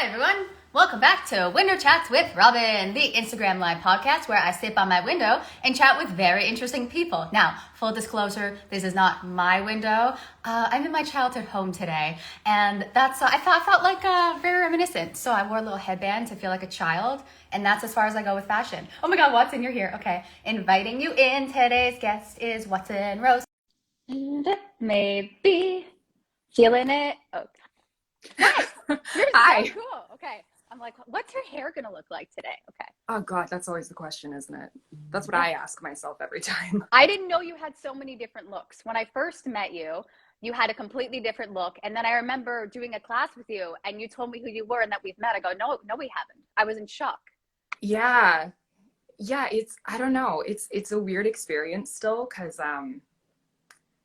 Hi everyone, welcome back to Window Chats with Robyn, the Instagram live podcast where I sit by my window and chat with very interesting people. Now, full disclosure, this is not my window. I'm in my childhood home today, and that's I felt like very reminiscent. So I wore a little headband to feel like a child, and that's as far as I go with fashion. Oh my God, Watson, you're here. Okay, inviting you in. Today's guest is Watson Rose. Maybe feeling it. Oh. Hi. You're Hi. so cool. Okay. I'm like, what's your hair going to look like today? Okay. Oh God, that's always the question, isn't it? That's what I ask myself every time. I didn't know you had so many different looks. When I first met you, you had a completely different look. And then I remember doing a class with you and you told me who you were and that we've met. I go, no, we haven't. I was in shock. Yeah. I don't know. It's a weird experience still. Cause,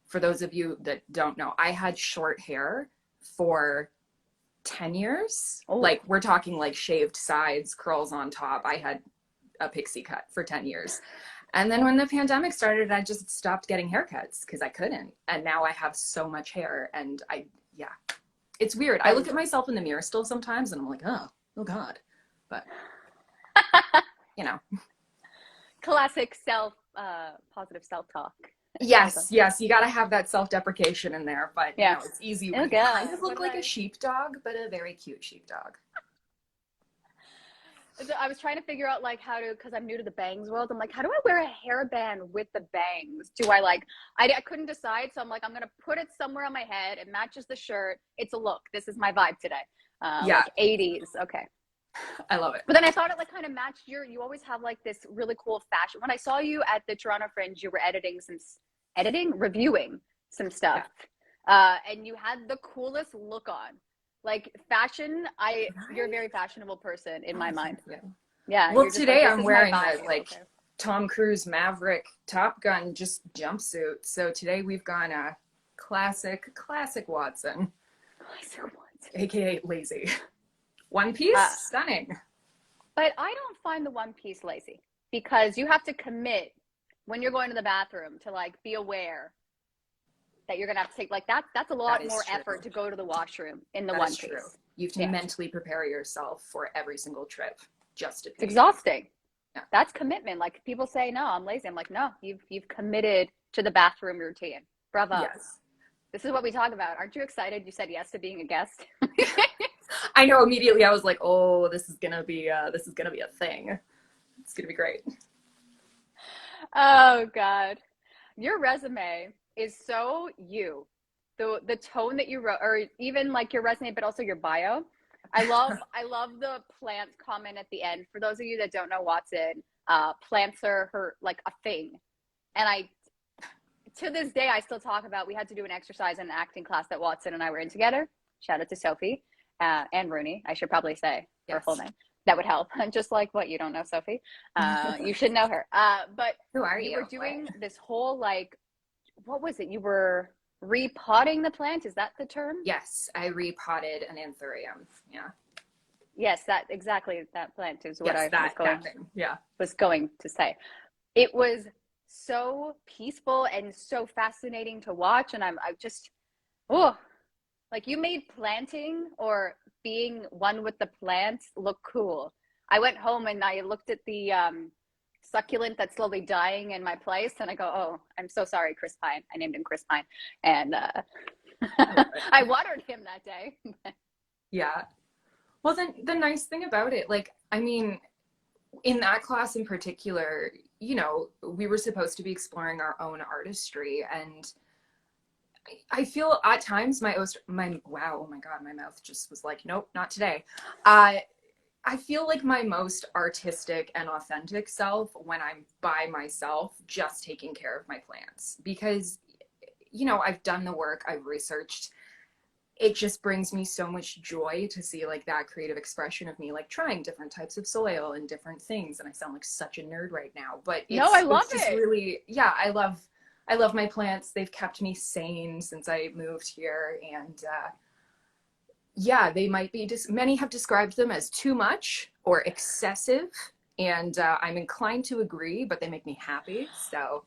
for those of you that don't know, I had short hair for 10 years. Oh. Like we're talking like shaved sides, curls on top. I had a pixie cut for 10 years. And then when the pandemic started, I just stopped getting haircuts because I couldn't. And now I have so much hair and it's weird. I look at myself in the mirror still sometimes and I'm like, oh God. But you know. Classic positive self-talk. Yes. You got to have that self-deprecation in there, but yeah. You know, it's easy when you kind of look like a sheepdog, but a very cute sheepdog. I was trying to figure out like how to, because I'm new to the bangs world. I'm like, how do I wear a hairband with the bangs? Do I like, I couldn't decide. So I'm like, I'm going to put it somewhere on my head. It matches the shirt. It's a look. This is my vibe today. Like 80s. Okay. I love it. But then I thought it like kind of matched you always have like this really cool fashion. When I saw you at the Toronto Fringe, you were reviewing some stuff. Yeah. And you had the coolest look on. Like fashion, you're a very fashionable person in my mind. Yeah. Well, today I'm wearing a Tom Cruise Maverick Top Gun just jumpsuit. So today we've gone a classic Watson. AKA lazy. One piece, stunning. But I don't find the one piece lazy because you have to commit when you're going to the bathroom to like be aware that you're gonna have to take like that's a lot more effort to go to the washroom in the one piece. You have to mentally prepare yourself for every single trip just to pee. It's exhausting. Yeah. That's commitment. Like people say, no, I'm lazy. I'm like, no, you've committed to the bathroom routine. Bravo. Yes. This is what we talk about. Aren't you excited? You said yes to being a guest. I know. Immediately, I was like, "Oh, this is gonna be a thing. It's gonna be great." Oh God, your resume is so you. The tone that you wrote, or even like your resume, but also your bio. I love the plant comment at the end. For those of you that don't know Watson, plants are like a thing, and to this day I still talk about. We had to do an exercise in an acting class that Watson and I were in together. Shout out to Sophie. And Rooney, I should probably say her full name. That would help. Just like what, you don't know Sophie? You should know her. But who are you? You were doing this whole like, what was it? You were repotting the plant. Is that the term? Yes, I repotted an anthurium. Yeah. Yes, that plant is what was going to say. It was so peaceful and so fascinating to watch, and I just like you made planting or being one with the plants look cool. I went home and I looked at the succulent that's slowly dying in my place and I go, oh, I'm so sorry, Chris Pine. I named him Chris Pine. And I watered him that day. Yeah. Well, then the nice thing about it, like, I mean, in that class in particular, you know, we were supposed to be exploring our own artistry, and I feel at times oh my God, my mouth just was like, nope, not today. I feel like my most artistic and authentic self when I'm by myself, just taking care of my plants, because, you know, I've done the work, I've researched. It just brings me so much joy to see like that creative expression of me, like trying different types of soil and different things. And I sound like such a nerd right now, but I love it. Really, I love my plants. They've kept me sane since I moved here. And they might be many have described them as too much or excessive. And I'm inclined to agree, but they make me happy. So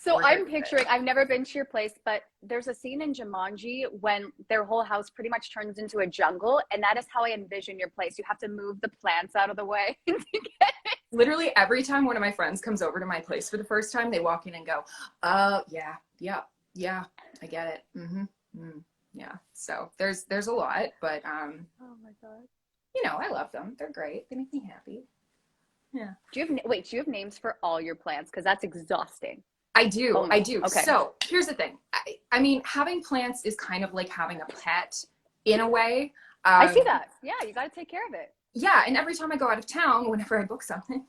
So I'm picturing, I've never been to your place, but there's a scene in Jumanji when their whole house pretty much turns into a jungle, and that is how I envision your place. You have to move the plants out of the way to get it. Literally every time one of my friends comes over to my place for the first time, they walk in and go, yeah, I get it. Yeah. So there's a lot, but Oh my God. you know, I love them. They're great. They make me happy. Yeah. Do you have names for all your plants? Because that's exhausting. I do. Oh I do. okay. So here's the thing. I mean, having plants is kind of like having a pet in a way. I see that. Yeah, you got to take care of it. Yeah, and every time I go out of town, whenever I book something,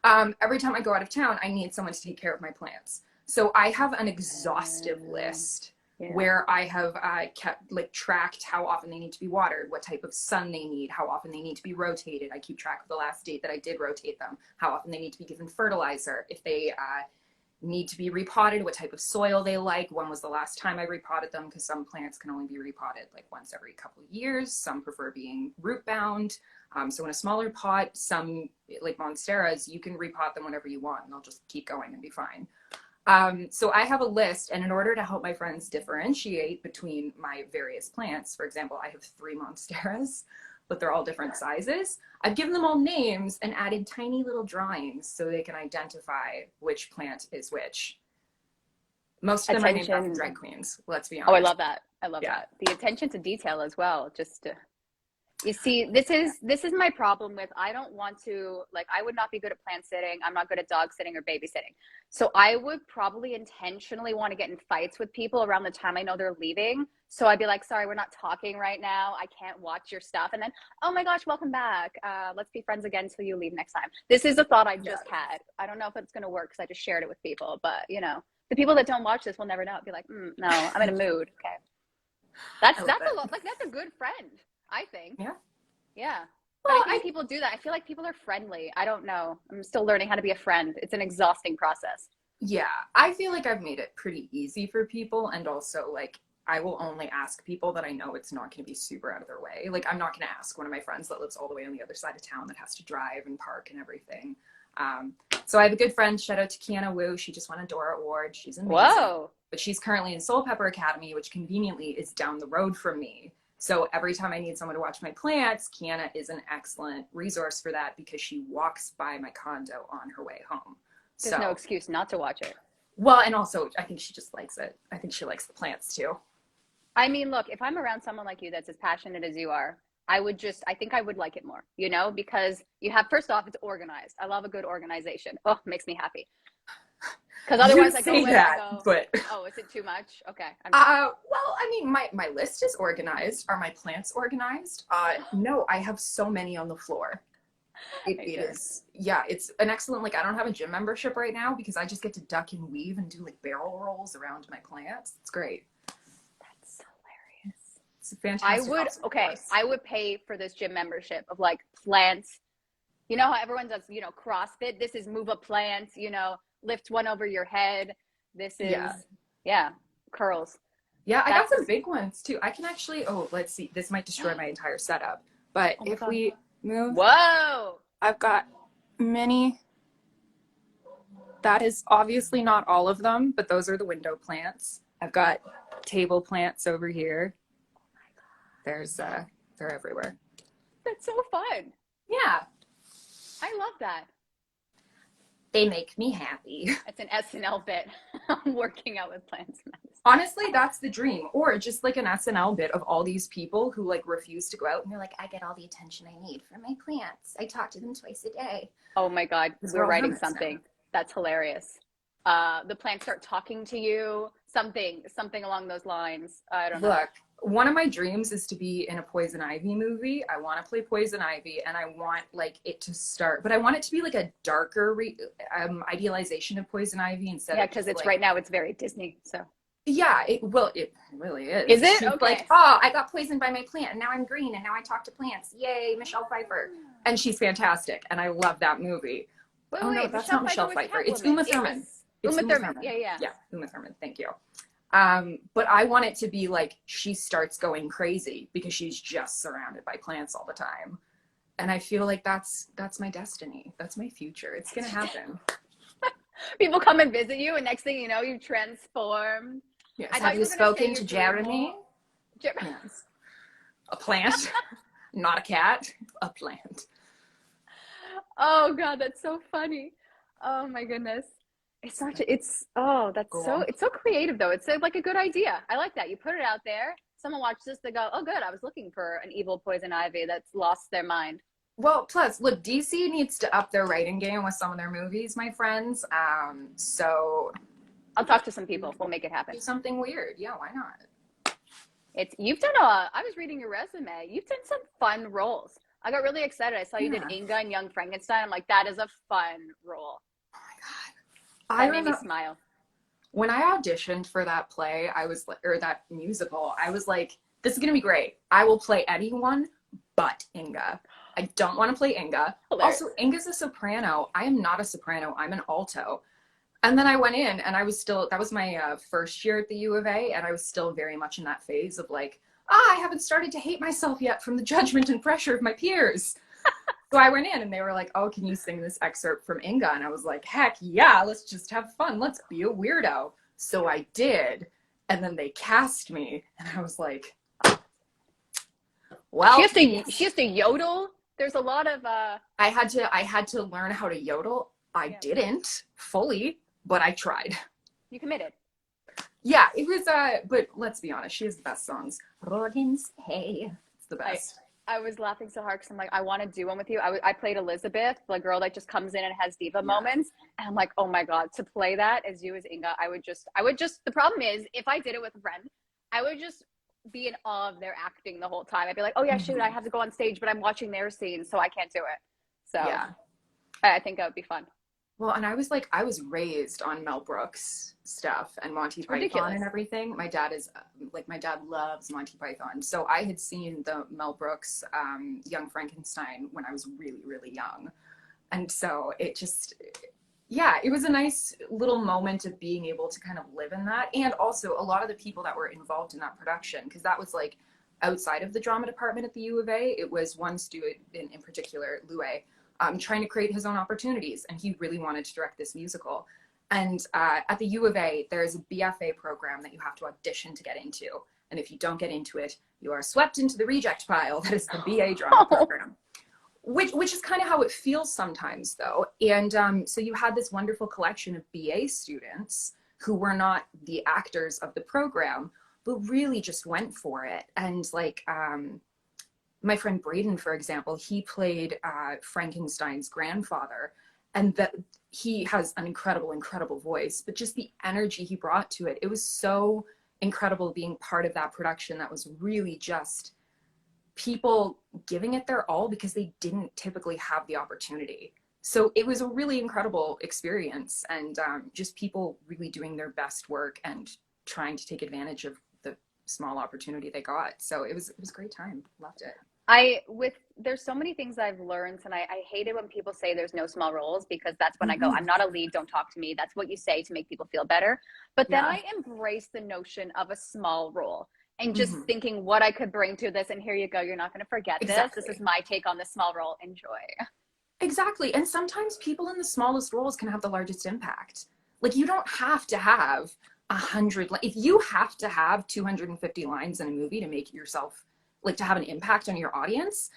every time I go out of town, I need someone to take care of my plants. So I have an exhaustive list where I have kept like tracked how often they need to be watered, what type of sun they need, how often they need to be rotated. I keep track of the last date that I did rotate them, how often they need to be given fertilizer, if they need to be repotted, what type of soil they like, when was the last time I repotted them, because some plants can only be repotted like once every couple of years. Some prefer being root bound. So in a smaller pot, some like monsteras, you can repot them whenever you want and they'll just keep going and be fine. So I have a list, and in order to help my friends differentiate between my various plants, for example, I have 3 monsteras, but they're all different sizes. I've given them all names and added tiny little drawings so they can identify which plant is which. Most of them are named after drag queens, let's be honest. Oh, I love that. I love that. The attention to detail as well. Just to, you see, this is my problem with, I don't want to, like, I would not be good at plant sitting. I'm not good at dog sitting or babysitting. So I would probably intentionally want to get in fights with people around the time I know they're leaving. So I'd be like, sorry, we're not talking right now. I can't watch your stuff. And then, oh my gosh, welcome back. Let's be friends again until you leave next time. This is a thought I just had. I don't know if it's going to work because I just shared it with people. But, you know, the people that don't watch this will never know. Be like, no, I'm in a mood. Okay. That's a lot. Like, that's a good friend, I think. Yeah. Yeah. Well, but I think people do that. I feel like people are friendly. I don't know. I'm still learning how to be a friend. It's an exhausting process. Yeah. I feel like I've made it pretty easy for people. And also, like, I will only ask people that I know it's not going to be super out of their way. Like, I'm not going to ask one of my friends that lives all the way on the other side of town that has to drive and park and everything. So I have a good friend, shout out to Kiana Wu. She just won a Dora Award. She's amazing. Whoa. But she's currently in Soul Pepper Academy, which conveniently is down the road from me. So every time I need someone to watch my plants, Kiana is an excellent resource for that because she walks by my condo on her way home. There's no excuse not to watch it. Well, and also I think she just likes it. I think she likes the plants too. I mean, look, if I'm around someone like you that's as passionate as you are, I think I would like it more, you know, because you have, first off, it's organized. I love a good organization. Oh, it makes me happy. Because otherwise I go but oh, is it too much? Okay. Well, I mean, my list is organized. Are my plants organized? No, I have so many on the floor. It is, yeah, it's an excellent, like, I don't have a gym membership right now because I just get to duck and weave and do like barrel rolls around my plants. It's great. That's hilarious. It's a fantastic. I would pay for this gym membership of like plants. You know how everyone does, you know, CrossFit? This is move a plant, you know, lift one over your head. This is, curls. Yeah, I got some big ones too. I can actually, let's see. This might destroy my entire setup. But if we move. Whoa! I've got many. That is obviously not all of them, but those are the window plants. I've got table plants over here. There's, they're everywhere. That's so fun. Yeah. I love that. They make me happy. It's an SNL bit. I'm working out with plants. Honestly, that's the dream. Or just like an SNL bit of all these people who like refuse to go out and they're like, I get all the attention I need for my plants. I talk to them twice a day. Oh my God. We're writing something. That's hilarious. The plants start talking to you. Something along those lines. I don't know. Look, one of my dreams is to be in a Poison Ivy movie. I want to play Poison Ivy and I want like it to start, but I want it to be like a darker idealization of Poison Ivy instead of. Yeah, because it's like, right now it's very Disney. So. Yeah, it really is. Is it? She's okay. Like, oh, I got poisoned by my plant and now I'm green and now I talk to plants. Yay, Michelle Pfeiffer. And she's fantastic. And I love that movie. Wait, no, that's not Michelle Pfeiffer. It's Uma Thurman. Uma Thurman. Yeah, Uma Thurman. Thank you. But I want it to be like she starts going crazy because she's just surrounded by plants all the time. And I feel like that's my destiny. That's my future. It's going to happen. People come and visit you, and next thing you know, you transform. Yes. I thought Have you you were gonna say spoken you're to doing Jeremy? more. Yes. A plant, not a cat, a plant. Oh God, that's so funny. Oh my goodness. Oh, that's so, Cool. it's so creative though. It's like a good idea. I like that. You put it out there. Someone watches this, they go, oh good, I was looking for an evil poison ivy that's lost their mind. Well, plus, look, DC needs to up their writing game with some of their movies, my friends. So I'll talk to some people. We'll make it happen. do something weird. Yeah, why not? I was reading your resume. You've done some fun roles. I got really excited. I saw you did Yeah. Inga and Young Frankenstein. I'm like, that is a fun role. Oh my God. That I made me remember smile. when I auditioned for that play, I was like, or that musical, I was like, this is going to be great. I will play anyone but Inga. I don't want to play Inga. Hilarious. Also, Inga's a soprano. I am not a soprano. I'm an alto. And then I went in and I was still, that was my first year at the U of A, and I was still very much in that phase of like, I haven't started to hate myself yet from the judgment and pressure of my peers. So I went in and they were like, oh, can you sing this excerpt from Inga? And I was like, heck yeah, let's just have fun. Let's be a weirdo. So I did. And then they cast me and I was like, well, she has to yodel. There's a lot of I had to learn how to yodel. I didn't fully, but I tried. You committed. Yeah, it was but let's be honest, she has the best songs. Robyn's Hey. It's the best. I was laughing so hard because I'm like, I want to do one with you. I played Elizabeth, the girl that just comes in and has diva moments. And I'm like, oh my God, to play that as you as Inga, I would just, the problem is if I did it with a friend, I would just be in awe of their acting the whole time. I'd be like, oh yeah, shoot, I have to go on stage, but I'm watching their scenes, so I can't do it. So yeah, I think that would be fun. Well, and I was raised on Mel Brooks stuff and Monty Python and everything. My dad loves Monty Python. So I had seen the Mel Brooks Young Frankenstein when I was really, really young. And so it just, yeah, it was a nice little moment of being able to kind of live in that. And also a lot of the people that were involved in that production, because that was like outside of the drama department at the U of A. It was one student in particular, Louis, trying to create his own opportunities. And he really wanted to direct this musical. And at the U of A, there's a BFA program that you have to audition to get into. And if you don't get into it, you are swept into the reject pile. That is the BA drama program, which is kind of how it feels sometimes, though. And so you had this wonderful collection of BA students who were not the actors of the program, but really just went for it. And like, my friend Braden, for example, he played Frankenstein's grandfather, and that he has an incredible, incredible voice, but just the energy he brought to it. It was so incredible being part of that production that was really just people giving it their all because they didn't typically have the opportunity. So it was a really incredible experience, and just people really doing their best work and trying to take advantage of the small opportunity they got. So it was a great time. Loved it. There's so many things I've learned, and I hate it when people say there's no small roles, because that's when I go, I'm not a lead, don't talk to me. That's what you say to make people feel better. But then I embrace the notion of a small role and just thinking what I could bring to this. And here you go. You're not going to forget this. This is my take on the small role. Enjoy. Exactly. And sometimes people in the smallest roles can have the largest impact. Like, you don't have to have 100. If you have to have 250 lines in a movie to make yourself, like, to have an impact on your audience,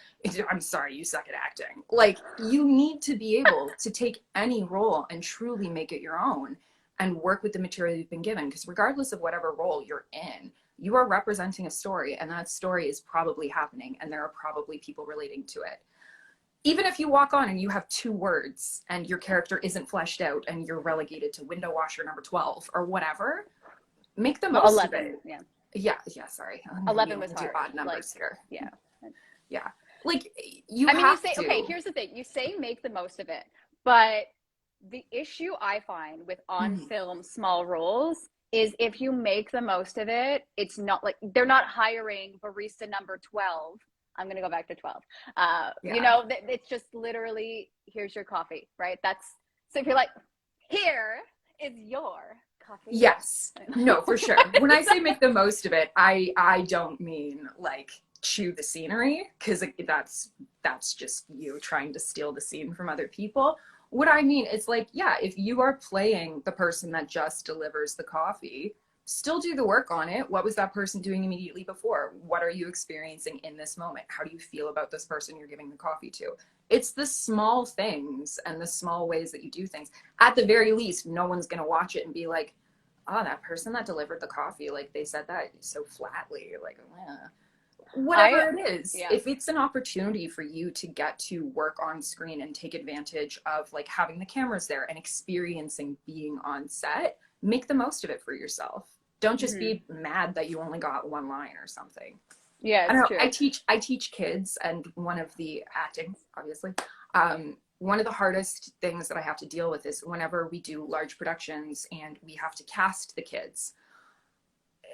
I'm sorry, you suck at acting. Like, you need to be able to take any role and truly make it your own and work with the material you've been given. Because regardless of whatever role you're in, you are representing a story, and that story is probably happening, and there are probably people relating to it. Even if you walk on and you have 2 words and your character isn't fleshed out and you're relegated to window washer number 12 or whatever, make the most 11, of it. Yeah, sorry. 11 was hard. Odd numbers here. Yeah. Like, okay, here's the thing. You say make the most of it, but the issue I find with on-film small roles is if you make the most of it, it's not like they're not hiring barista number 12. I'm going to go back to 12. You know, it's just literally, here's your coffee, right? So if you're like, here is your coffee. Yes. No, for sure. When I say make the most of it, I don't mean like chew the scenery, because that's just you trying to steal the scene from other people. What I mean is like, yeah, if you are playing the person that just delivers the coffee, still do the work on it. What was that person doing immediately before? What are you experiencing in this moment? How do you feel about this person you're giving the coffee to? It's the small things and the small ways that you do things. At the very least, no one's going to watch it and be like, oh, that person that delivered the coffee, like they said that so flatly, like, whatever it is. Yeah. If it's an opportunity for you to get to work on screen and take advantage of like having the cameras there and experiencing being on set, make the most of it for yourself. Don't just be mad that you only got one line or something. Yeah, I don't know. true. I teach kids, and one of the acting, obviously, one of the hardest things that I have to deal with is whenever we do large productions and we have to cast the kids.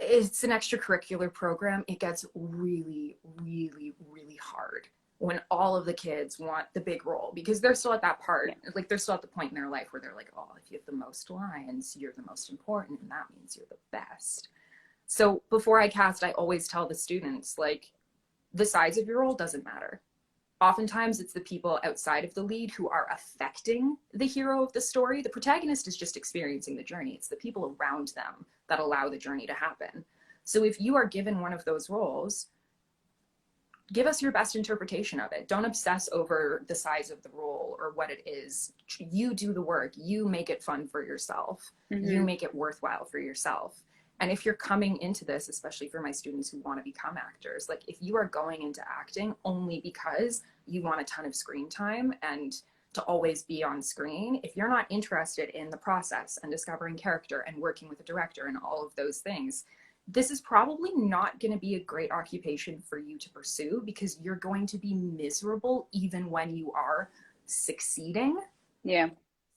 It's an extracurricular program. It gets really, really, really hard when all of the kids want the big role, because they're still at that part, like they're still at the point in their life where they're like, oh, if you have the most lines, you're the most important, and that means you're the best. So before I cast, I always tell the students, like, the size of your role doesn't matter. Oftentimes it's the people outside of the lead who are affecting the hero of the story. The protagonist is just experiencing the journey. It's the people around them that allow the journey to happen. So if you are given one of those roles, give us your best interpretation of it. Don't obsess over the size of the role or what it is. You do the work. You make it fun for yourself. You make it worthwhile for yourself. And if you're coming into this, especially for my students who want to become actors, like if you are going into acting only because you want a ton of screen time and to always be on screen, if you're not interested in the process and discovering character and working with a director and all of those things, this is probably not going to be a great occupation for you to pursue, because you're going to be miserable even when you are succeeding. Yeah.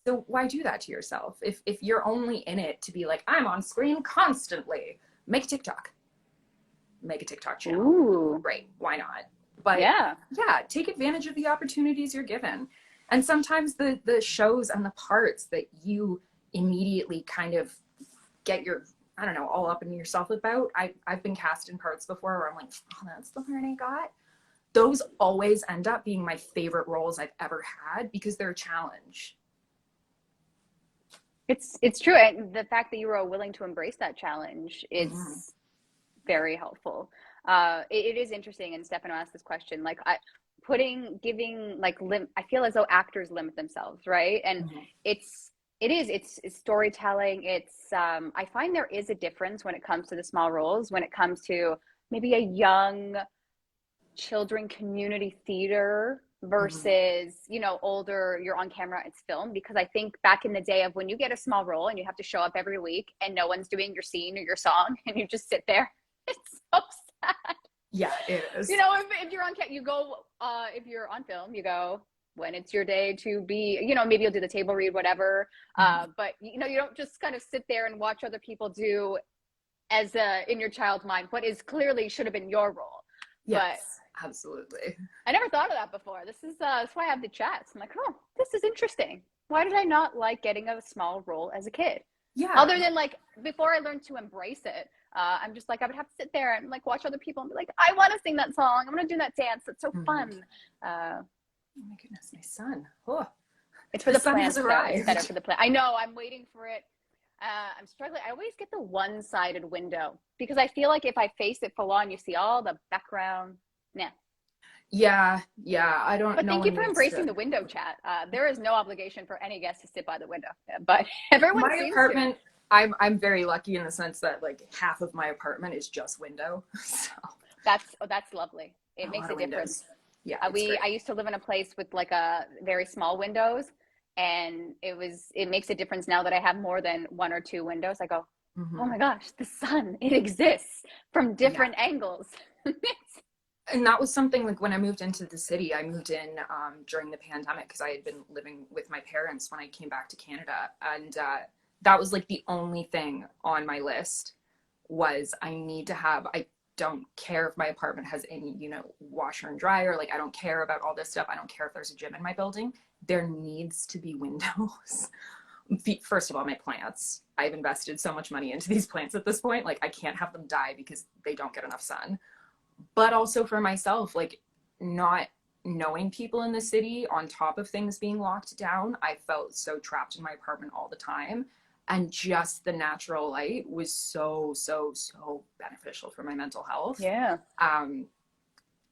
So why do that to yourself? If you're only in it to be like, I'm on screen constantly, make a TikTok. Make a TikTok channel. Ooh. Great. Why not? But yeah, take advantage of the opportunities you're given. And sometimes the shows and the parts that you immediately kind of get your, I don't know, all up in yourself about. I've been cast in parts before where I'm like, oh, that's the part I got. Those always end up being my favorite roles I've ever had, because they're a challenge. It's true. And the fact that you were willing to embrace that challenge is very helpful. It is interesting. And Stefano asked this question, like giving like I feel as though actors limit themselves, right? And it's storytelling. I find there is a difference when it comes to the small roles, when it comes to maybe a young children community theater versus, older, you're on camera, it's filmed. Because I think back in the day of when you get a small role and you have to show up every week and no one's doing your scene or your song and you just sit there, it's so sad. Yeah, it is. If you're on you go, if you're on film, you go when it's your day to be, maybe you'll do the table read, whatever. But you don't just kind of sit there and watch other people do as in your child's mind what is clearly should have been your role. Yes, absolutely. I never thought of that before. That's why I have the chats. I'm like, oh, this is interesting. Why did I not like getting a small role as a kid? Yeah. Other than like before I learned to embrace it, I'm just like, I would have to sit there and like watch other people and be like, I want to sing that song. I'm going to do that dance. It's so fun. Oh my goodness, my son. Oh, it's for the plants. It's better for the plant. I know. I'm waiting for it. I'm struggling. I always get the one-sided window because I feel like if I face it full on, you see all the background. Nah. Yeah. I don't know. But thank you for embracing the window chat. There is no obligation for any guest to sit by the window, but everyone my apartment, I'm very lucky in the sense that like half of my apartment is just window. So that's lovely. It makes a difference. Yeah. I used to live in a place with like a very small windows, and it makes a difference now that I have more than one or two windows. I go, oh my gosh, the sun, it exists from different angles. And that was something like when I moved into the city, I moved in during the pandemic because I had been living with my parents when I came back to Canada. And that was like the only thing on my list was I don't care if my apartment has any, washer and dryer. Like, I don't care about all this stuff. I don't care if there's a gym in my building. There needs to be windows. First of all, my plants. I've invested so much money into these plants at this point. Like, I can't have them die because they don't get enough sun. But also for myself, like, not knowing people in the city on top of things being locked down, I felt so trapped in my apartment all the time. And just the natural light was so, so, so beneficial for my mental health. Yeah.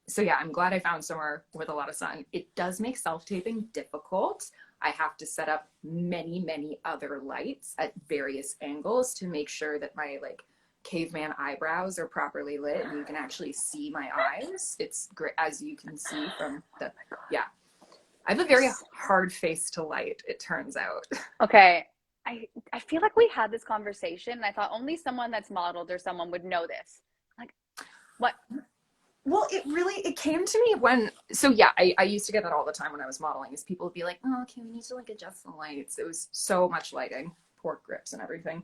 So yeah, I'm glad I found somewhere with a lot of sun. It does make self-taping difficult. I have to set up many, many other lights at various angles to make sure that my like caveman eyebrows are properly lit and you can actually see my eyes. It's great, as you can see from the, yeah. I have a very hard face to light, it turns out. Okay. I feel like we had this conversation and I thought only someone that's modeled or someone would know this. Like, what? Well, it came to me when, so yeah, I used to get that all the time when I was modeling, is people would be like, oh, okay, we need to like adjust the lights. It was so much lighting, pork grips and everything.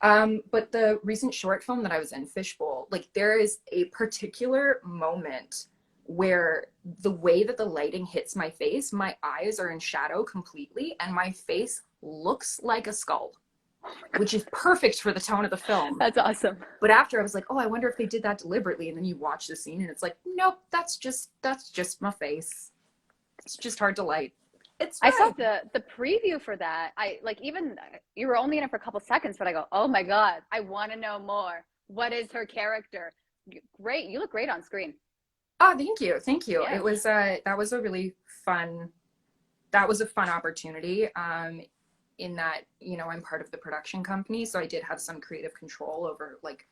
But the recent short film that I was in, Fishbowl, like there is a particular moment where the way that the lighting hits my face, my eyes are in shadow completely and my face looks like a skull, which is perfect for the tone of the film. That's awesome. But after I was like, oh, I wonder if they did that deliberately. And then you watch the scene and it's like, nope, that's just my face. It's just hard to light. It's fine. I saw the preview for that. I like, even you were only in it for a couple seconds, but I go, oh my God, I want to know more. What is her character? Great. You look great on screen. Oh, thank you. Thank you. Yeah. It was, that was a really fun, that was a fun opportunity. In that, you know, I'm part of the production company. So I did have some creative control over like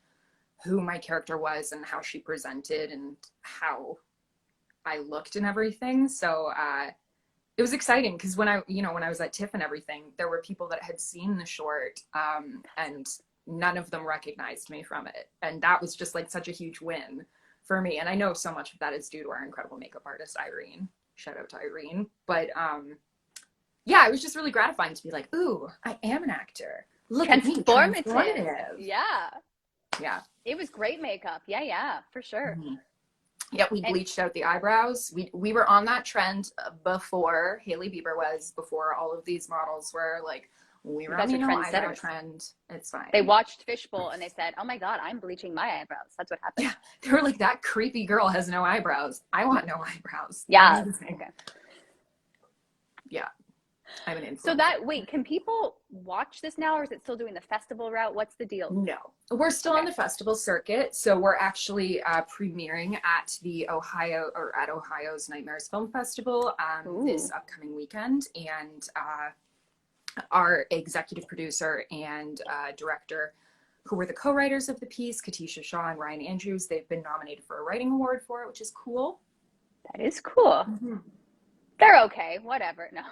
who my character was and how she presented and how I looked and everything. So, it was exciting because when I was at TIFF and everything, there were people that had seen the short, and none of them recognized me from it. And that was just like such a huge win for me. And I know so much of that is due to our incredible makeup artist, Irene. Shout out to Irene. But yeah, it was just really gratifying to be like, ooh, I am an actor. Look at me, transformative. Yeah. Yeah. It was great makeup. Yeah, for sure. Mm-hmm. Yeah, we bleached out the eyebrows. We were on that trend before Hailey Bieber was, before all of these models were like, we were on the eyebrow trend. It's fine. They watched Fishbowl and they said, oh my God, I'm bleaching my eyebrows. That's what happened. Yeah, they were like, that creepy girl has no eyebrows. I want no eyebrows. Yeah. Okay. Yeah. I'm an influencer. So that, wait, can people watch this now or is it still doing the festival route? What's the deal? No, we're still on the festival circuit. So we're actually premiering at Ohio's Nightmares Film Festival this upcoming weekend. And our executive producer and director, who were the co-writers of the piece, Katisha Shaw and Ryan Andrews, they've been nominated for a writing award for it, which is cool. That is cool. Mm-hmm. They're okay. Whatever. No,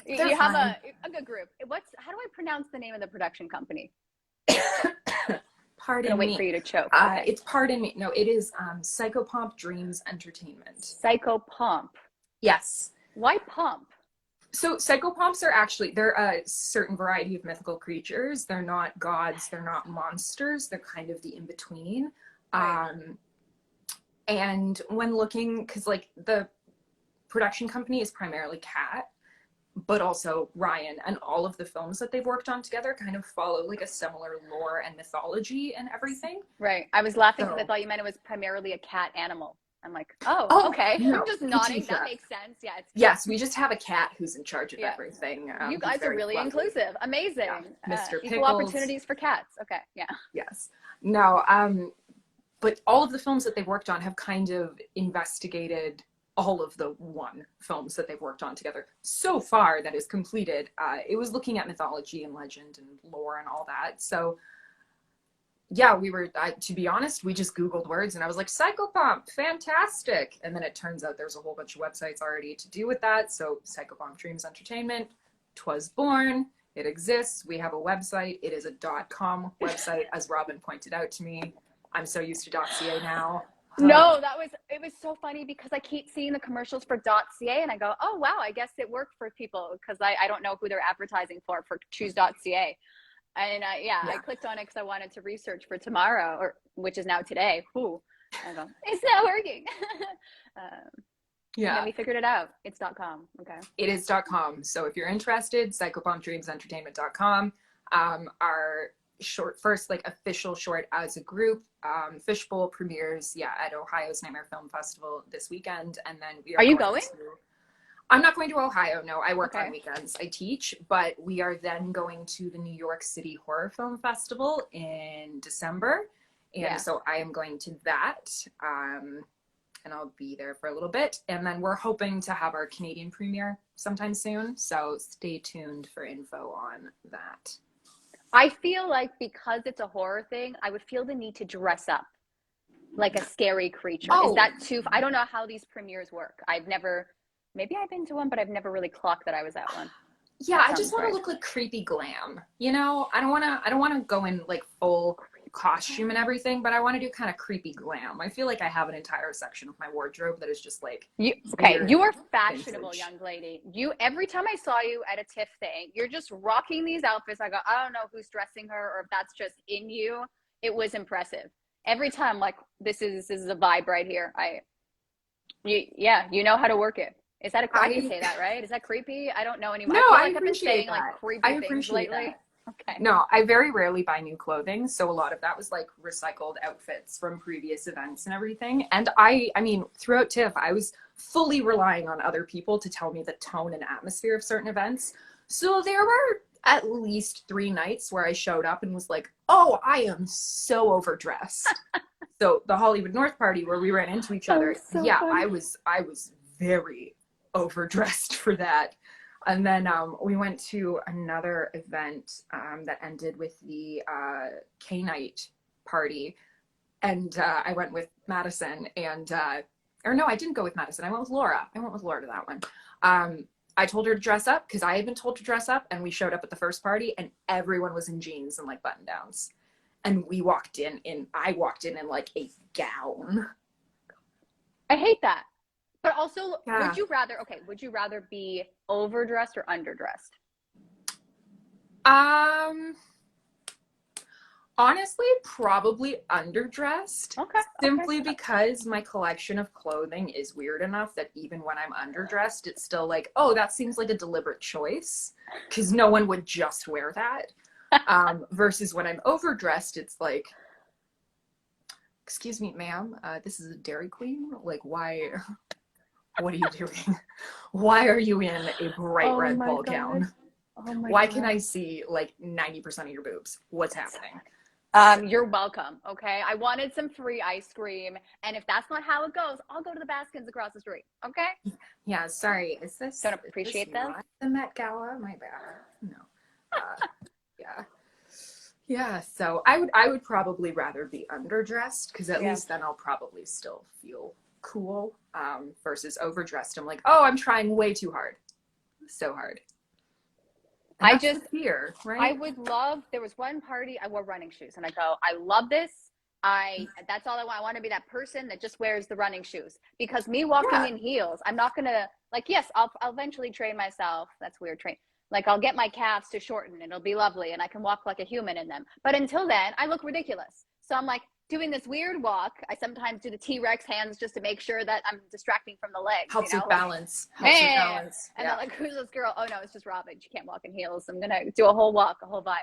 you have a good group. How do I pronounce the name of the production company? Pardon I'm gonna me. wait for you to choke. Okay. It's Pardon Me. No, it is Psychopomp Dreams Entertainment. Psychopomp. Yes. Why pomp? So psychopomps are actually, they're a certain variety of mythical creatures. They're not gods. They're not monsters. They're kind of the in-between. Right. And when looking, because like the production company is primarily Kat, but also Ryan, and all of the films that they've worked on together kind of follow like a similar lore and mythology and everything. Right. I was laughing because I thought you meant it was primarily a cat animal. I'm like, oh okay. No, I'm just nodding. That makes sense. Yeah. Yes, we just have a cat who's in charge of everything. You guys are really inclusive. Amazing. Yeah. Mr. Equal opportunities for cats. Okay. Yeah. Yes. No. But all of the films that they've worked on have kind of investigated all of the films that they've worked on together so far that is completed. It was looking at mythology and legend and lore and all that. So yeah, to be honest, we just Googled words and I was like, Psychopomp, fantastic. And then it turns out there's a whole bunch of websites already to do with that. So Psychopomp Dreams Entertainment, 'twas born, it exists. We have a website. It is a .com website, as Robyn pointed out to me. I'm so used to .ca now. No, it was so funny because I keep seeing the commercials for .ca and I go, oh wow, I guess it worked for people because I don't know who they're advertising for choose.ca. And I clicked on it because I wanted to research for tomorrow, which is now today. Whew. I go, it's not working. And then we figured it out. It's .com. Okay. It is .com. So if you're interested, psychopompdreamsentertainment.com. Our first like official short as a group. Fishbowl premieres, at Ohio's Nightmare Film Festival this weekend, and then we Are you going going? to. I'm not going to Ohio. No, I work Okay. on weekends. I teach, but we are then going to the New York City Horror Film Festival in December, and so I am going to that. And I'll be there for a little bit. And then we're hoping to have our Canadian premiere sometime soon. So stay tuned for info on that. I feel like because it's a horror thing, I would feel the need to dress up like a scary creature. Is that too? I don't know how these premieres work. Maybe I've been to one, but I've never really clocked that I was at one. Yeah, I just want to look like creepy glam. You know, I don't want to go in like full costume and everything, but I want to do kind of creepy glam. I feel like I have an entire section of my wardrobe that is just like you are fashionable, vintage. Young lady. Every time I saw you at a TIFF thing, you're just rocking these outfits. I go, I don't know who's dressing her or if that's just in you. It was impressive. Every time, like, this is a vibe right here. You know how to work it. Is that I can say that, right? Is that creepy? I don't know anymore. No, I appreciate I've been saying that. Like creepy things lately. That. Okay. No, I very rarely buy new clothing, so a lot of that was like recycled outfits from previous events and everything. And I mean, throughout TIFF, I was fully relying on other people to tell me the tone and atmosphere of certain events. So there were at least 3 nights where I showed up and was like, "Oh, I am so overdressed." So the Hollywood North party where we ran into each other, funny. I was very overdressed for that. And then we went to another event that ended with the K-Night party. And I went with Madison and, or no, I didn't go with Madison. I went with Laura. To that one. I told her to dress up because I had been told to dress up, and we showed up at the first party and everyone was in jeans and like button downs. And I walked in in like a gown. I hate that. But also, would you rather be overdressed or underdressed? Honestly, probably underdressed. Okay. Simply because my collection of clothing is weird enough that even when I'm underdressed, it's still like, oh, that seems like a deliberate choice because no one would just wear that. Versus when I'm overdressed, it's like, excuse me, ma'am, this is a Dairy Queen. Like, why? What are you doing? Why are you in a bright red ball gown? Why can I see like 90% of your boobs? What's happening? You're welcome. Okay. I wanted some free ice cream. And if that's not how it goes, I'll go to the Baskins across the street. Okay. Yeah. Sorry. Is this? Don't appreciate that? The Met Gala? My bad. No. Yeah. Yeah. So I would probably rather be underdressed because at least then I'll probably still feel cool versus overdressed. I'm like, oh, I'm trying way too hard. So hard. And I just fear, right? I would love, there was one party I wore running shoes and I go, I love this. That's all I want. I want to be that person that just wears the running shoes because me walking in heels, I'm not going to like, yes, I'll eventually train myself. That's weird. Like I'll get my calves to shorten and it'll be lovely and I can walk like a human in them. But until then I look ridiculous. So I'm like, doing this weird walk. I sometimes do the T-Rex hands just to make sure that I'm distracting from the legs. Helps with balance. And then like, who's this girl? Oh no, it's just Robyn. She can't walk in heels. I'm going to do a whole walk, a whole vibe.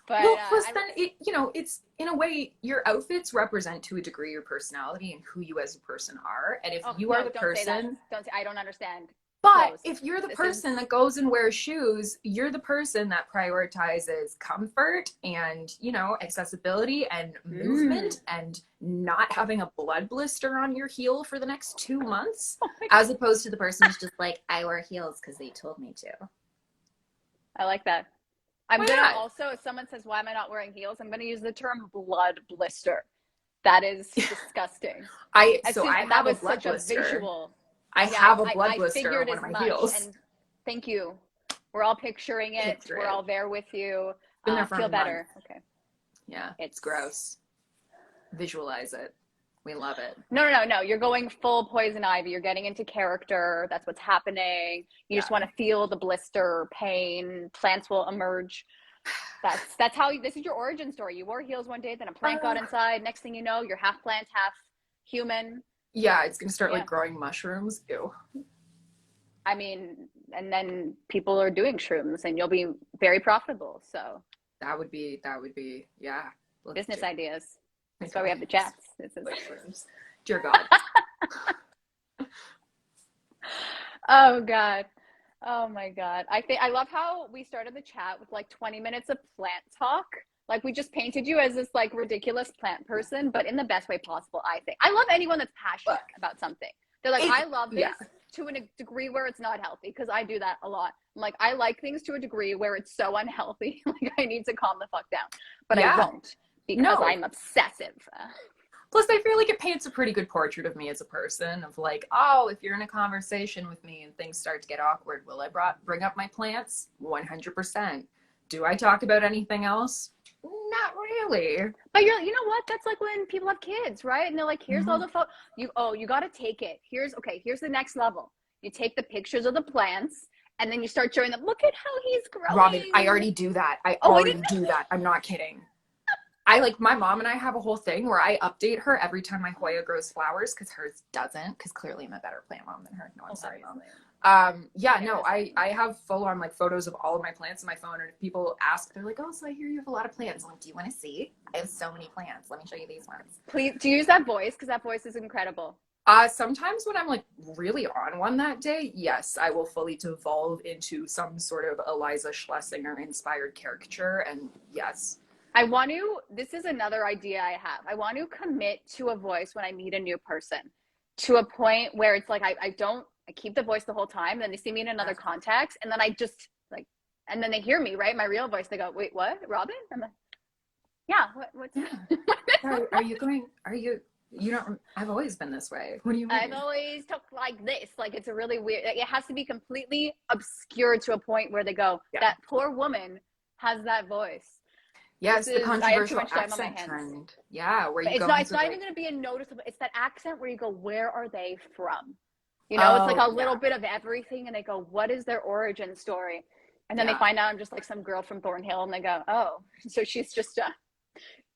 But plus then it's in a way your outfits represent to a degree your personality and who you as a person are. And if you are the person, I don't understand. But if you're the person that goes and wears shoes, you're the person that prioritizes comfort and, accessibility and movement and not having a blood blister on your heel for the next 2 months, as opposed to the person who's just like, I wear heels because they told me to. I like that. I'm going to also, if someone says, why am I not wearing heels? I'm going to use the term blood blister. That is disgusting. That was such a visual. I have a blood blister on one of my heels. And thank you. We're all picturing it. We're all there with you. Been there for feel better. Okay. Yeah, it's gross. Visualize it. We love it. No. You're going full Poison Ivy. You're getting into character. That's what's happening. You just want to feel the blister, pain. Plants will emerge. That's how this is your origin story. You wore heels one day, then a plant got inside. Next thing you know, you're half plant, half human. Yeah, it's going to start like growing mushrooms. Ew. I mean, and then people are doing shrooms and you'll be very profitable. So That would be, yeah. Business ideas. That's why we have the chats. This is dear God. Oh God. Oh my God. I love how we started the chat with like 20 minutes of plant talk. Like we just painted you as this like ridiculous plant person, but in the best way possible, I think. I love anyone that's passionate about something. They're like, I love this to a degree where it's not healthy, because I do that a lot. I'm like, I like things to a degree where it's so unhealthy. Like I need to calm the fuck down, but I won't, because I'm obsessive. Plus, I feel like it paints a pretty good portrait of me as a person, of like, oh, if you're in a conversation with me and things start to get awkward, will I bring up my plants? 100%. Do I talk about anything else? Not really. But you know what? That's like when people have kids, right? And they're like, here's all the you got to take it. Here's the next level. You take the pictures of the plants, and then you start showing them, look at how he's growing. Robyn, I already do that. I already do that. I'm not kidding. My mom and I have a whole thing where I update her every time my Hoya grows flowers, because hers doesn't, because clearly I'm a better plant mom than her. No, I'm sorry, Mom. I have full on like photos of all of my plants on my phone, and if people ask, they're like, oh, so I hear you have a lot of plants. I'm like, do you want to see? I have so many plants. Let me show you these ones. Please, do you use that voice? Because that voice is incredible. Sometimes when I'm like really on one that day, yes, I will fully devolve into some sort of Eliza Schlesinger inspired caricature, and yes. This is another idea I have. I want to commit to a voice when I meet a new person, to a point where it's like, I keep the voice the whole time, and then they see me in another context, and then I just like, and then they hear me, right? My real voice. They go, wait, what? Robyn? I'm like, yeah, what's I've always been this way. What do you mean? I've always talked like this. Like, it's a really weird, it has to be completely obscure to a point where they go, that poor woman has that voice. Yes, the controversial accent trend. Yeah, where you go. It's not even going to be a noticeable. It's that accent where you go, where are they from? You know, it's like a little bit of everything, and they go, what is their origin story? And then they find out I'm just like some girl from Thornhill, and they go, oh, so she's just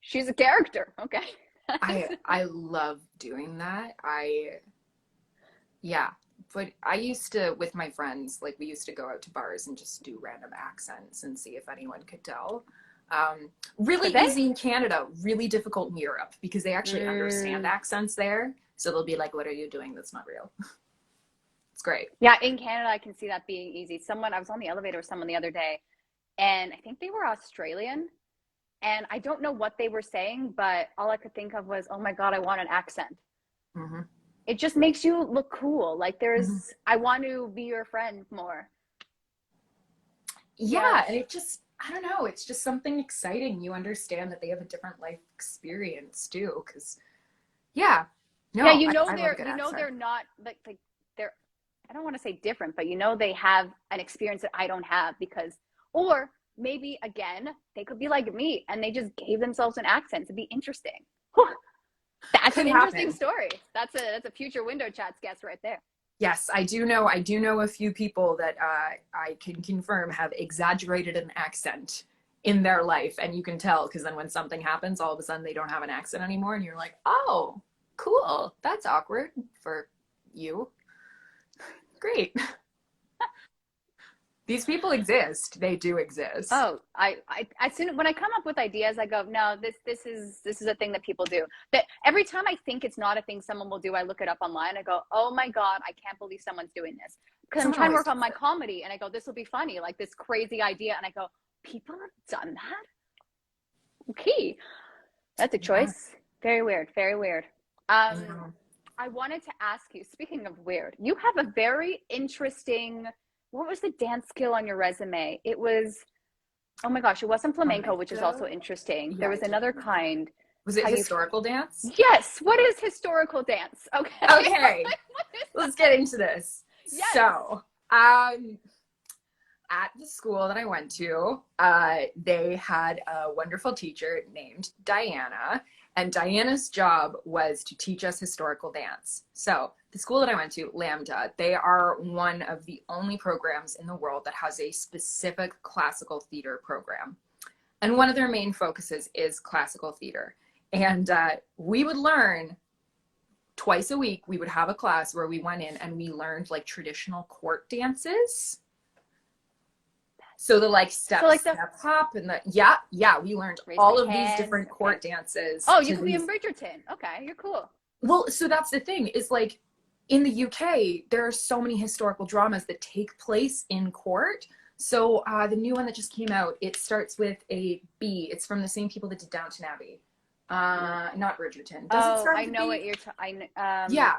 she's a character. Okay. I love doing that. But I used to, with my friends, like we used to go out to bars and just do random accents and see if anyone could tell. Really easy in Canada, really difficult in Europe, because they actually understand accents there. So they'll be like, what are you doing? That's not real. It's great. Yeah, in Canada, I can see that being easy. I was on the elevator with someone the other day, and I think they were Australian, and I don't know what they were saying, but all I could think of was, oh my God, I want an accent. Mm-hmm. It just makes you look cool. Like I want to be your friend more. Yeah, and it just, I don't know, it's just something exciting. You understand that they have a different life experience too, because they're not like they're, I don't want to say different, but they have an experience that I don't have, or maybe again, they could be like me and they just gave themselves an accent to be interesting. That's an interesting story. That's a future Window Chats guest right there. Yes, I do know a few people that I can confirm have exaggerated an accent in their life, and you can tell, because then when something happens, all of a sudden they don't have an accent anymore, and you're like, oh, cool, that's awkward for you. Great. These people exist. They do exist. Oh, when I come up with ideas, I go, no, this is a thing that people do. That every time I think it's not a thing someone will do, I look it up online. I go, oh my God, I can't believe someone's doing this. Because I'm trying to work on my comedy, and I go, this will be funny, like this crazy idea. And I go, people have done that? Okay. That's a choice. Yeah. Very weird. Very weird. I wanted to ask you, speaking of weird, you have a very interesting, what was the dance skill on your resume? It was, oh my gosh, it wasn't flamenco, which is also interesting. Yeah, there was another kind. Was it historical dance? Yes. What is historical dance? Okay. Okay. Let's get into this. Yes. So, at the school that I went to, they had a wonderful teacher named Diana, and Diana's job was to teach us historical dance. So the school that I went to, LAMDA, they are one of the only programs in the world that has a specific classical theater program. And one of their main focuses is classical theater. And we would learn twice a week. We would have a class where we went in and we learned like traditional court dances. So the like step, So like the step, hop, and the yeah, we learned raise all my of these hands. different court dances. Oh, you could be in Bridgerton. Okay, you're cool. Well, so that's the thing is like in the UK, there are so many historical dramas that take place in court. So the new one that just came out, it starts with a B. It's from the same people that did Downton Abbey. Not Bridgerton. Does it start I with know B? what you're. Yeah.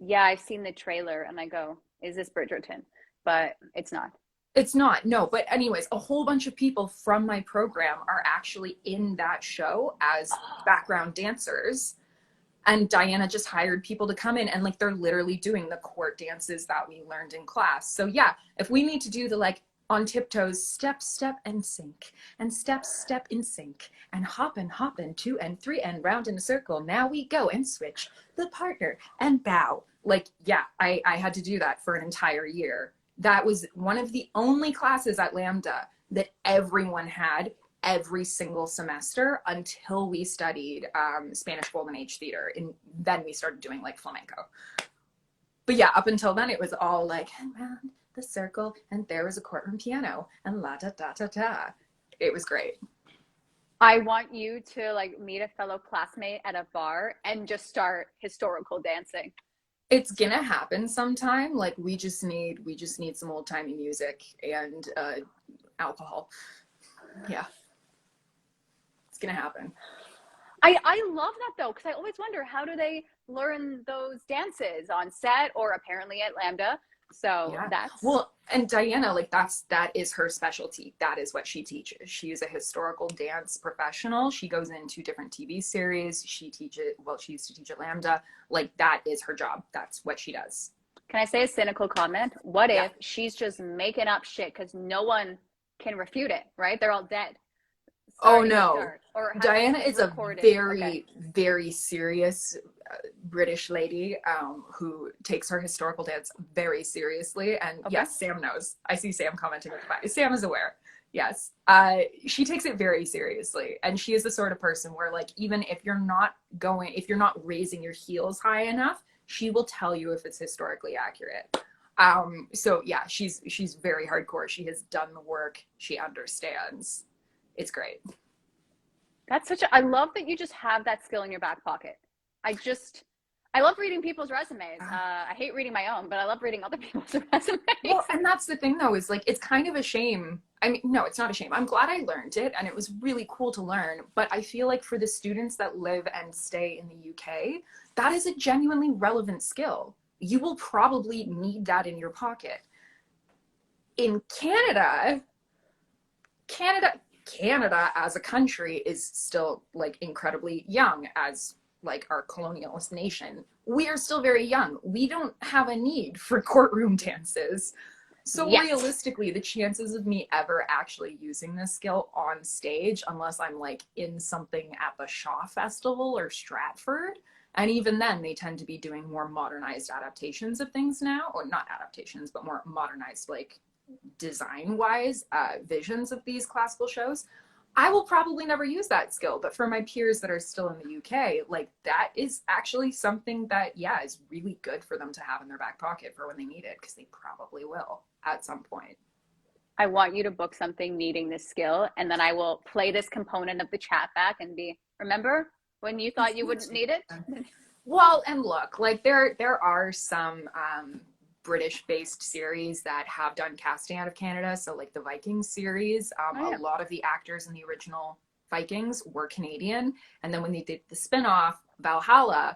Yeah, I've seen the trailer and I go, "Is this Bridgerton?" But it's not. It's not, no. But anyways, a whole bunch of people from my program are actually in that show as background dancers. And Diana just hired people to come in and like they're literally doing the court dances that we learned in class. So yeah, if we need to do the like on tiptoes, step, step and sink, and step, step in sync, and hop and 2 and 3 and round in a circle. Now we go and switch the partner and bow. Like, yeah, I had to do that for an entire year. That was one of the only classes at LAMDA that everyone had every single semester until we studied Spanish Golden Age theater. And then we started doing like flamenco. But yeah, up until then, it was all like, and round the circle, and there was a courtroom piano, and la da da da da. It was great. I want you to like meet a fellow classmate at a bar and just start historical dancing. It's gonna happen sometime. Like we just need some old timey music and alcohol. Yeah. It's gonna happen. I love that though, because I always wonder how do they learn those dances on set or apparently at LAMDA. So Yeah. that's Well, and Diana, like that is her specialty. That is what she teaches. She is a historical dance professional. She goes into different TV series. She used to teach at LAMDA. Like that is her job. That's what she does. Can I say a cynical comment? What Yeah. if she's just making up shit because no one can refute it, right? They're all dead. Oh no. Or Diana is a very, okay. very serious British lady who takes her historical dance very seriously. And Okay. yes, Sam knows. I see Sam commenting with the back. Sam is aware. Yes. She takes it very seriously. And she is the sort of person where like, even if you're not raising your heels high enough, she will tell you if it's historically accurate. So yeah, she's very hardcore. She has done the work. She understands. It's great. I love that you just have that skill in your back pocket. I love reading people's resumes. I hate reading my own, but I love reading other people's resumes. Well, and that's the thing though, is like, it's kind of a shame. I mean, no, it's not a shame. I'm glad I learned it and it was really cool to learn. But I feel like for the students that live and stay in the UK, that is a genuinely relevant skill. You will probably need that in your pocket. In Canada as a country is still like incredibly young as like our colonialist nation. We are still very young. We don't have a need for courtroom dances. So Yes. Realistically, the chances of me ever actually using this skill on stage, unless I'm like in something at the Shaw Festival or Stratford, and even then they tend to be doing more modernized adaptations of things now, or not adaptations, but more modernized like design-wise visions of these classical shows. I will probably never use that skill, but for my peers that are still in the UK, like that is actually something that, yeah, is really good for them to have in their back pocket for when they need it, because they probably will at some point. I want you to book something needing this skill, and then I will play this component of the chat back and be, remember when you thought you wouldn't need it? Well, and look, like there are some British-based series that have done casting out of Canada. So like the Vikings series, a lot of the actors in the original Vikings were Canadian. And then when they did the spin-off, Valhalla,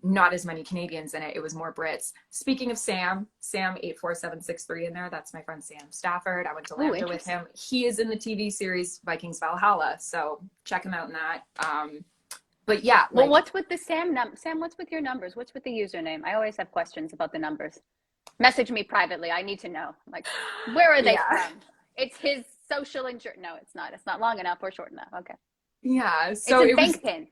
not as many Canadians in it. It was more Brits. Speaking of Sam 84763 in there, that's my friend Sam Stafford. I went to LAMDA with him. He is in the TV series Vikings Valhalla. So check him out in that. But yeah. Like, well, what's with the Sam, what's with your numbers? What's with the username? I always have questions about the numbers. Message me privately. I need to know. Like, where are they from? It's his social insurance. No, it's not. It's not long enough or short enough. Okay. Yeah. So it's a bank pin.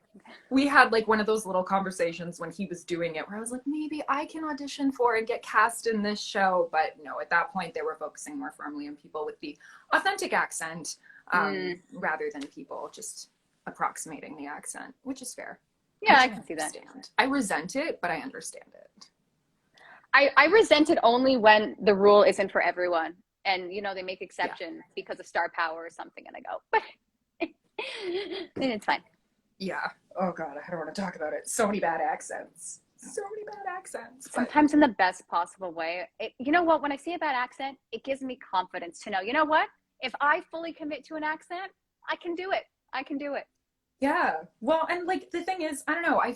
We had like one of those little conversations when he was doing it where I was like, maybe I can audition for and get cast in this show. But no, at that point they were focusing more firmly on people with the authentic accent rather than people just approximating the accent, which is fair. Yeah, I can see that. I resent it, but I understand it. I resent it only when the rule isn't for everyone. and they make exception because of star power or something, and I go, but it's fine. Yeah. Oh God, I don't want to talk about it. So many bad accents. Sometimes in the best possible way. You know what? When I see a bad accent, it gives me confidence to know, you know what? If I fully commit to an accent, I can do it. Yeah. Well, and like the thing is, I don't know. I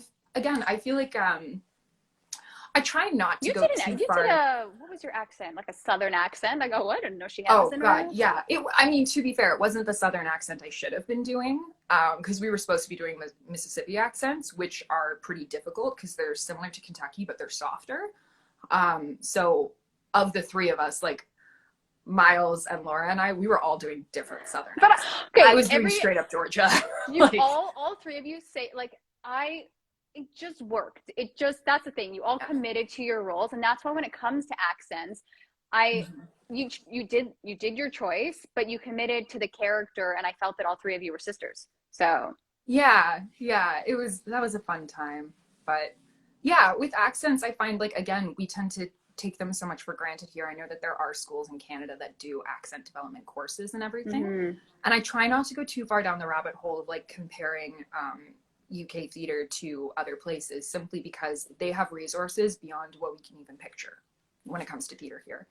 feel like I try not to go too far. What was your accent? Like a Southern accent? I go, I didn't know she had this in her accent. Yeah. I mean, to be fair, it wasn't the Southern accent I should have been doing, because we were supposed to be doing Mississippi accents, which are pretty difficult because they're similar to Kentucky, but they're softer. So of the three of us, like Miles and Laura and I, we were all doing different Southern accents. I was doing straight up Georgia. All three of you say, like, it just worked. That's the thing. You all committed to your roles. And that's why when it comes to accents, you did your choice, but you committed to the character. And I felt that all three of you were sisters. So yeah, that was a fun time. But yeah, with accents, I find, like, again, we tend to take them so much for granted here. I know that there are schools in Canada that do accent development courses and everything. And I try not to go too far down the rabbit hole of like comparing UK theater to other places, simply because they have resources beyond what we can even picture when it comes to theater here.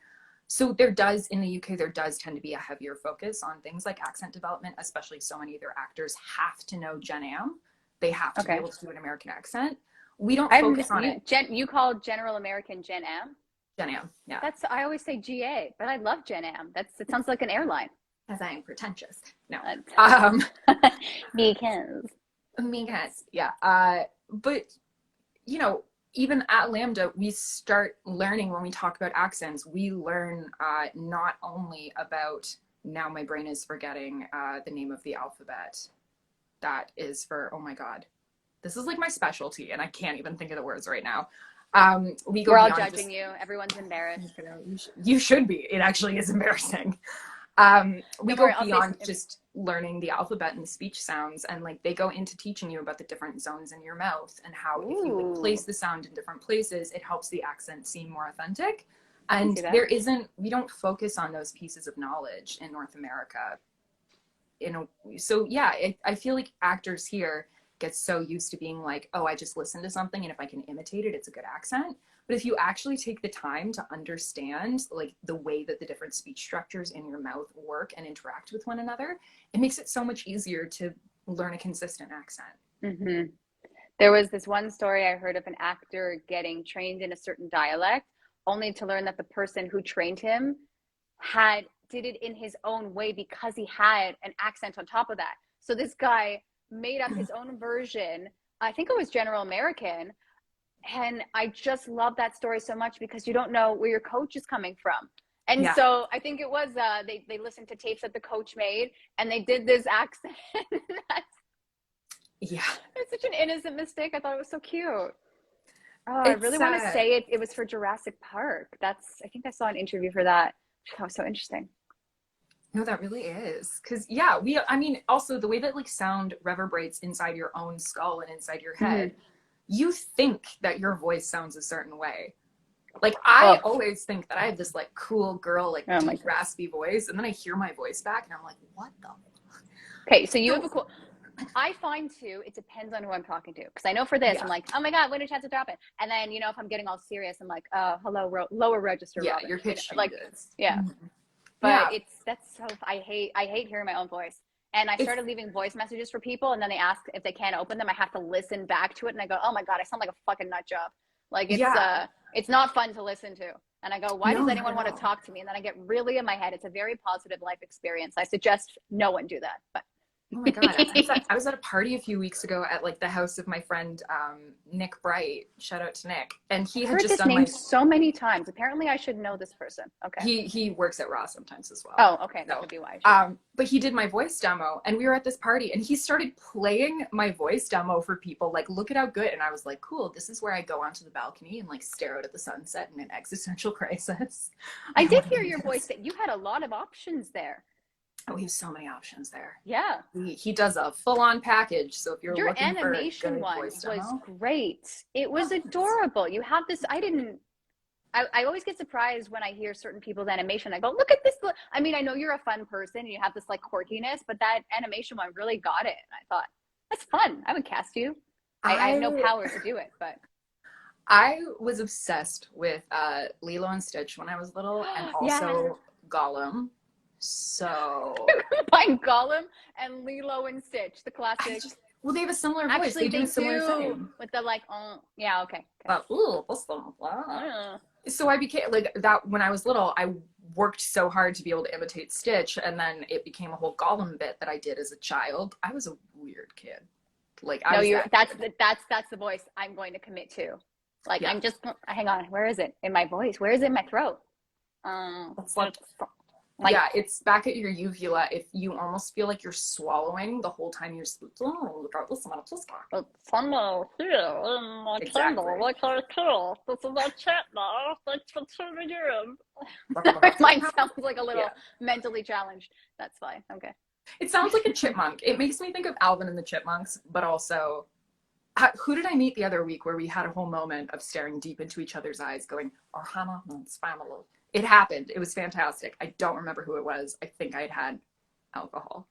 So in the UK, there does tend to be a heavier focus on things like accent development, especially so many of their actors have to know Gen Am. They have to be able to do an American accent. We don't focus on it. You call General American Gen Am? Gen Am, yeah. I always say GA, but I love Gen Am. It sounds like an airline. As I am pretentious. No. Because, yeah. But, even at LAMDA, we start learning when we talk about accents, we learn not only about, now my brain is forgetting the name of the alphabet. That is for, oh my God. This is like my specialty and I can't even think of the words right now. We're all judging you. Everyone's embarrassed. You should be. It actually is embarrassing. We go beyond just learning the alphabet and the speech sounds, and like they go into teaching you about the different zones in your mouth and how if you like, place the sound in different places, it helps the accent seem more authentic. And we don't focus on those pieces of knowledge in North America. So yeah, I feel like actors here get so used to being like, oh, I just listen to something and if I can imitate it, it's a good accent. But if you actually take the time to understand like the way that the different speech structures in your mouth work and interact with one another, it makes it so much easier to learn a consistent accent. There was this one story I heard of an actor getting trained in a certain dialect, only to learn that the person who trained him did it in his own way because he had an accent on top of that. So this guy made up his own version. I think it was General American. And I just love that story so much because you don't know where your coach is coming from. And so I think it was, they listened to tapes that the coach made and they did this accent. It's such an innocent mistake. I thought it was so cute. Oh, I really want to say it was for Jurassic Park. I think I saw an interview for that. That was so interesting. No, that really is. Because, also the way that like sound reverberates inside your own skull and inside your head, you think that your voice sounds a certain way. Like, I always think that I have this like cool girl, like deep, raspy voice. And then I hear my voice back and I'm like, what the fuck? Okay, so you have a cool... I find too, it depends on who I'm talking to. Because I know for this, I'm like, oh my God, when did CHATS drop it? And then, if I'm getting all serious, I'm like, hello, lower register. Yeah, Robyn. your pitch changes. But that's so, I hate hearing my own voice. And I started leaving voice messages for people, and then they ask if they can't open them. I have to listen back to it, and I go, oh my God, I sound like a fucking nut job. Like, it's not fun to listen to. And I go, why does anyone want to talk to me? And then I get really in my head. It's a very positive life experience. I suggest no one do that. But oh my God. I was at a party a few weeks ago at like the house of my friend, Nick Bright. Shout out to Nick. And he had just done name so many times. Apparently I should know this person. Okay. He works at Raw sometimes as well. Oh, okay. That would be why. But he did my voice demo and we were at this party and he started playing my voice demo for people. Like, look at how good. And I was like, cool, this is where I go onto the balcony and like stare out at the sunset in an existential crisis. I did hear your voice that you had a lot of options there. Oh, he has so many options there. Yeah. He does a full-on package. So if you're your looking for animation one was great. It was adorable. You have this, I always get surprised when I hear certain people's animation. I go, look at this. I mean, I know you're a fun person and you have this like quirkiness, but that animation one really got it. And I thought, that's fun. I would cast you. I have no power to do it, but I was obsessed with Lilo and Stitch when I was little, and also Gollum. So combine Gollum and Lilo and Stitch, the classic. Well, they have a similar voice. Actually, they do a similar thing. With the like, yeah, okay. So I became like that when I was little. I worked so hard to be able to imitate Stitch, and then it became a whole Gollum bit that I did as a child. I was a weird kid. Like, that's the voice I'm going to commit to. Like, I'm just, hang on, where is it in my voice? Where is it in my throat? Yeah, it's back at your uvula. If you almost feel like you're swallowing the whole time you're regardless of it's Sunday here in my candle. Like our kill. This is our chat now. Thanks for tuning in. Mine sounds like a little mentally challenged. That's fine. Okay. It sounds like a chipmunk. It makes me think of Alvin and the Chipmunks, but also, who did I meet the other week where we had a whole moment of staring deep into each other's eyes going, "Oh, Hannah, it's family." It happened. It was fantastic. I don't remember who it was. I think I'd had alcohol.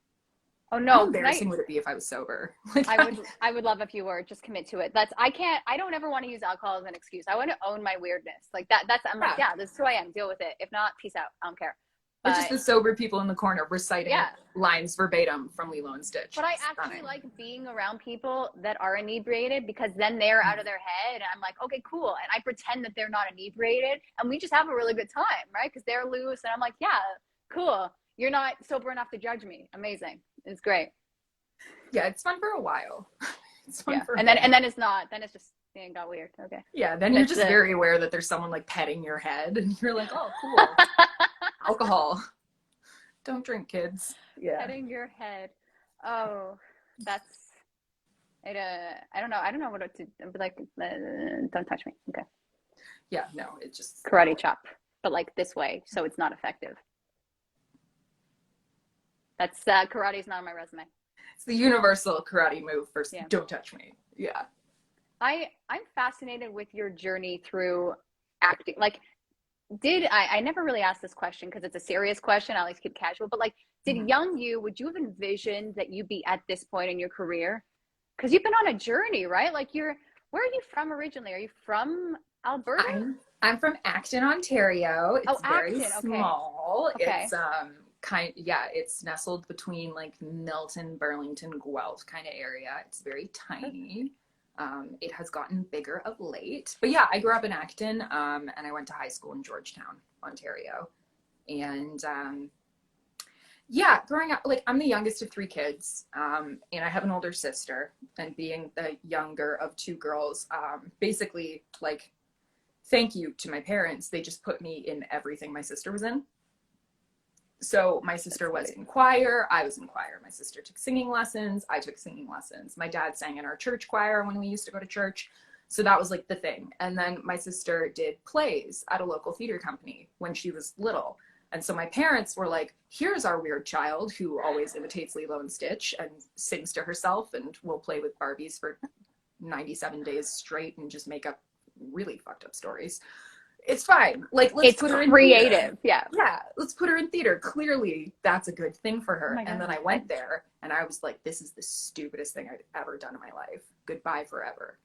Oh no! How embarrassing would it be if I was sober? Like, I would love if you were. Just commit to it. I don't ever want to use alcohol as an excuse. I want to own my weirdness. Like I'm like, this is who I am. Deal with it. If not, peace out. I don't care. Or just the sober people in the corner reciting lines verbatim from Lilo and Stitch. But I actually like being around people that are inebriated, because then they're out of their head and I'm like, okay, cool. And I pretend that they're not inebriated and we just have a really good time, right? Because they're loose and I'm like, yeah, cool. You're not sober enough to judge me. Amazing. It's great. Yeah, it's fun for a while. It's fun for and then it's not. Then it's just, it got weird. Okay. Yeah, then you're just very aware that there's someone like petting your head and you're like, oh, cool. Alcohol. Don't drink, kids. Yeah. Petting your head. Oh, that's I don't know what to be like. Don't touch me. Okay. Yeah, no, it just karate chop, but like this way, so it's not effective. That's karate's not on my resume. It's the universal karate move for don't touch me. Yeah. I'm fascinated with your journey through acting. Like, I never really asked this question because it's a serious question. I like to keep casual, but like, did young you, would you have envisioned that you'd be at this point in your career? Because you've been on a journey, right? Like, where are you from originally? Are you from Alberta? I'm from Acton, Ontario. It's very small. Okay. It's it's nestled between like Milton, Burlington, Guelph kind of area. It's very tiny. It has gotten bigger of late, but yeah, I grew up in Acton, and I went to high school in Georgetown, Ontario. And, growing up, like, I'm the youngest of 3 kids, and I have an older sister, and being the younger of 2 girls, basically, like, thank you to my parents. They just put me in everything my sister was in. So my sister was in choir, I was in choir. My sister took singing lessons, I took singing lessons. My dad sang in our church choir when we used to go to church. So that was like the thing. And then my sister did plays at a local theater company when she was little. And so my parents were like, here's our weird child who always imitates Lilo and Stitch and sings to herself and will play with Barbies for 97 days straight and just make up really fucked up stories. It's fine. Like, let's put her in creative. Yeah, let's put her in theater. Clearly, that's a good thing for her. And then I went there, and I was like, this is the stupidest thing I'd ever done in my life. Goodbye forever.